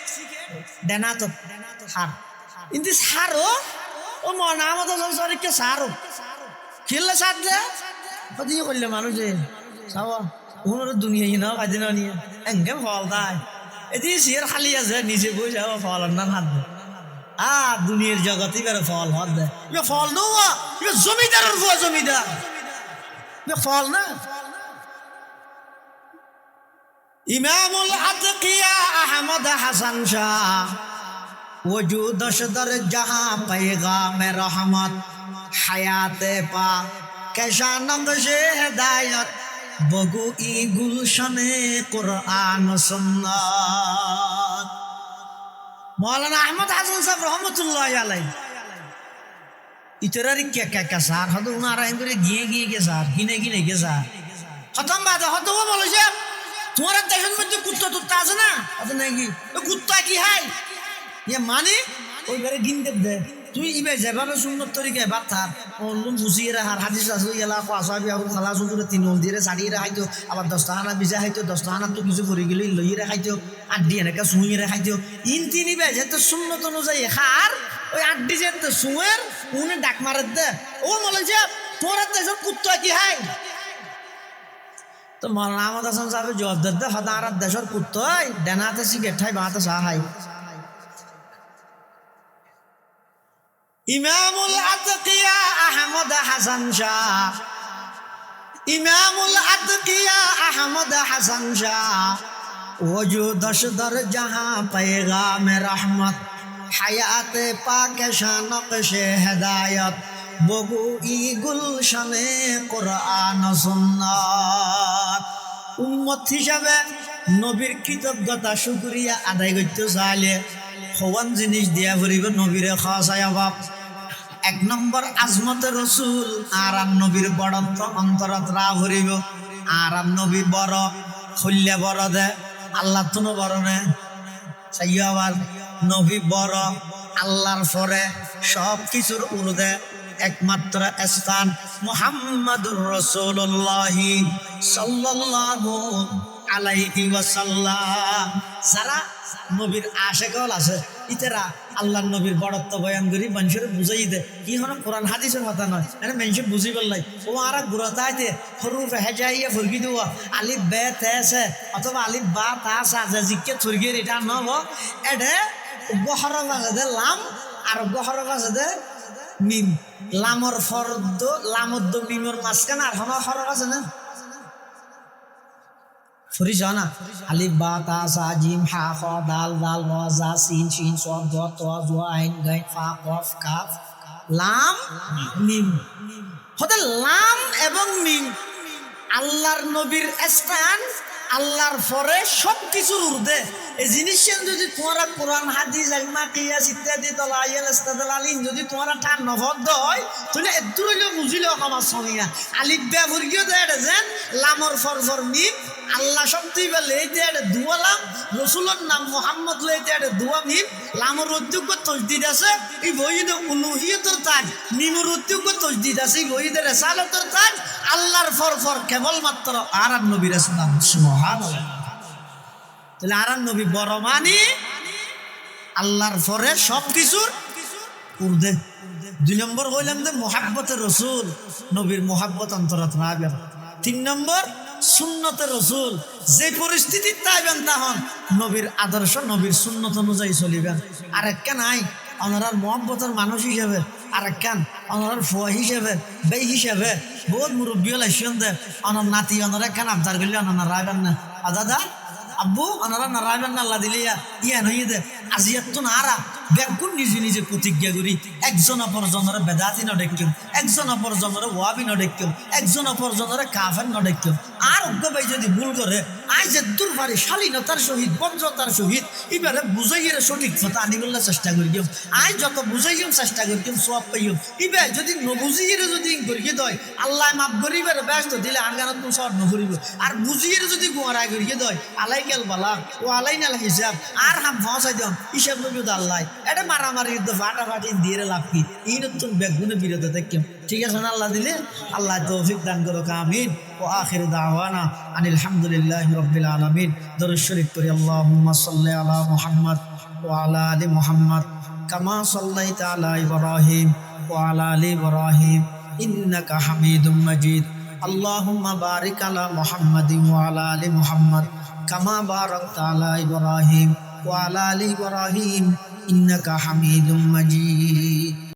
দেনাতত সার কিন্তু সারও ও মৌলানা আহমদ হাসান সাহেবকে সারও খেললে সার দে দিয়ে করলে মানুষে চাওয়া ওনার দুনিয়া না কাজে না নিয়ে এঙ্গে ফল তাই এটি সিয়ের খালি আছে নিচে বই যাব ফল না হাত দে দুনিয়ার জগতে বেড়ে ফল হাত দে ফল নেওয়া জমিদারের ফুয়া জমিদার ফল না ইমামুল আতকিয়া আহমদ হাসান শাহ वजूद दर जहां पैगाम रहमत हयात पा कैसा नक्शे हिदायत बगु ई गुलशन कुरान सुन्नत মৌলানা আহমদ হাসান সাহেব রহমতুল্লাহ আলাই ইতরারি কে স্যার হয়তো উনারা করে গিয়ে গে স্যার কিনে গে স্যার খতম বাদ হয়তো বলেছে তোমার দেশের মধ্যে কুত্তা টুত্তা আছে না আছে নাকি কুত্তা কি হাই ইয়ে মানে ওই ঘরে গিনতে দে তুই ইবে যেভাবে সুন্দর তরিকায় বাদ থাক অল্লুম ফুসিয়ে রাখার হাদিস আছে এলা কাসাবি আবু খালা সুজুরে তিন দিয়ে সারিয়ে রাখাইতো আবার 10 টাকা ভিজা খাইতো 10 টাকা তো কিছু করে গেলে লইয়ে রাখাইতো আড্ডি এনেকা শুয়ে রাখাইতো ইন তিনি বে যেহেতু সুন্নত অনুযায়ী খার ওই আড্ডি যেতে শুয়ের উনি ডাক মারে দে ও বলে যে তোর দেশের কুত্তা কি হাই তো মৌলানা আহমদ হাসান সাহেব জবাব দে হদা আর দেশের কুত্তাই ডেনাতে সিগারেট খাই বাতে চা খাই ইমামুল আতকিয়া আহমদ হাসান শাহ ইমামুল আতকিয়া আহমদ হাসান শাহ ওজুদশ দর জাহাं पैगाम रहमत हयात पाक शानक़शे हिदायत बगु इ गुलशने कुरआन सुन्नात उम्मत हिसाবে নবীর কৃতজ্ঞতা শুকরিয়া আদায় করতে চাইলে হওয়ান জিনিস দিয়া ভরিব নবীরে খাওয়া বাপ 1 নম্বর আজমতে রসুল আর নবীর বড়ত্ব অন্তরত রা ভরিব আর নবী বড় খুললে বড় দে আল্লাহ তুনো বড় নে সাইয়াবার নবী বড় আল্লাহর পরে সব কিছুর উর্ধে একমাত্র স্থান মুহাম্মাদুর রাসূলুল্লাহ সাল্লাল্লাহু আলাইহি ওয়াসাল্লাম যারা নবীর আশেকল আছে ইতারা আল্লাহর নবীর বড়ত্ব বয়ান করি মানুষের বুঝাই দে কি হন কোরআন হাদিসের কথা নয় মানে মানুষ বুঝি বললাই ও আর গুরতাইতে হরুফ হেজাইয়া ফুরকি দেওয়া আলিফ বে তেছে অথবা আলিফ বা তা সাজা জিকে ফুরকি এটা নব এডে গহরফ আছে লাম আর গহরফ আছে মিম লামর ফরদ লামদ মিমর মাঝখানে আর হন হরফ আছে না ফুরিজানা আলিফ বা তা সা জিম হা খ দাল দাল ওয়া জা সিন শিন সাদ দ ত জ আইন গাইন ফা কফ কাফ লাম মিম হতে লাম এবং মিম আল্লাহর নবীর স্থান আল্লাহর পরে সব কিছুর ঊর্ধ্বে এই জিনিসের যদি তোমরা কোরআন হাদিস ইলমা কিয়াস ইত্যাদি দলাইল ইস্তাদলালিন যদি তোমরা ঠান নভদ হয় তাহলে একটু হইলেও বুঝিলেও আমার সঙ্গিয়া আলিফ বে ফুরকিও দেয় যেন লামর ফর মিম আল্লাহ শব্দই বলে এই যে দুয়া লাম রসুলের নাম মোহাম্মদ লইতে একটা দুয়া মিম লামর উদ্যোগ তসদিদ আছে এই বইতে উলুহিয়তের তাজ মিমর উদ্যোগ তসদিদ আছে এই বইতে রেসালতের তাজ আল্লাহর ফর কেবলমাত্র আর নবীর নাম সুবহানাল্লাহ তাহলে আর নবী বড় মানে আল্লাহর পরে সব কিছুর ঊর্ধ্বে 2 নম্বর কইলাম যে মুহাব্বতের রাসূল নবীর মুহাব্বত অন্তরত রাখবেন 3 নম্বর সুন্নতে রসুল যে পরিস্থিতি তাইবেন তখন নবীর আদর্শ নবীর সুন্নত অনুযায়ী চলিবেন আরেকটা নাই ওনার মহব্বতের মানুষ হিসেবে আরেকখান ওনার ফুয়া হিসেবে বে হিসেবে বহুত মুরব্বী লাইছেন দে ওনার নাতি ওনার একখান আবদার করলে ওনার রাইবেন না দাদা আব্বু ওনারা না রাইবেন না আল্লাহ দিলে ইয়া নইয়ে দে আজিয়াত তো নারা বেগুন নিজে প্রতিজ্ঞা করি একজন অপর জনের বেদাতি ন ডেকিম একজন অপর জনের ওয়াবি ন ডেকিম একজন অপর জনের কাফের ন ডেকিম আর ভাই যদি ভুল করে আই যে দুর্বারে শালীনতার সহিত বজ্রতার সহিত এবারে বুঝাইয়ের সঠিক কথা আনিবলে চেষ্টা করি দিও আই যত বুঝাইম চেষ্টা করি দিম সব পাইম ইবে যদি নবুঝিয়ে যদি করিয়ে দেয় আল্লাহ মাফ করিবার ব্যস্ত দিলে আনগানত তো সব নকরিব আর বুঝিয়ে যদি গোয়ারাই করিয়ে দেয় আলাই কেল বালা ও আলাই নাল হিসাব আর হাম ফাঁসাই দিম হিসাব নবী আল্লাহ এটা মারামারি ফাটাফাটি দিয়ে লাভ কি এই নতুন বেগুনে বিরত দেখলাম ঠিক আছে না আল্লাহ দিলে আল্লাহ তৌফিক দান করো আমিন ও আখির দাওয়ানা আনিল হামদুলিল্লাহি রাব্বিল আলামিন দরুদ শরীফ পড়ি আল্লাহুম্মা সাল্লি আলা মুহাম্মদ ওয়া আলা আলি মুহাম্মদ কামা সাল্লাইতা আলা ইব্রাহিম ওয়া আলা আলি ইব্রাহিম ইন্নাকা হামিদুম মাজিদ আল্লাহুম্মা বারিক আলা মুহাম্মাদিন ওয়া আলা আলি মুহাম্মদ কামা বারাকতা আলা ইব্রাহিম ওয়া আলা আলি ইব্রাহিম ইন্নাকা হামিদুম মাজিদ।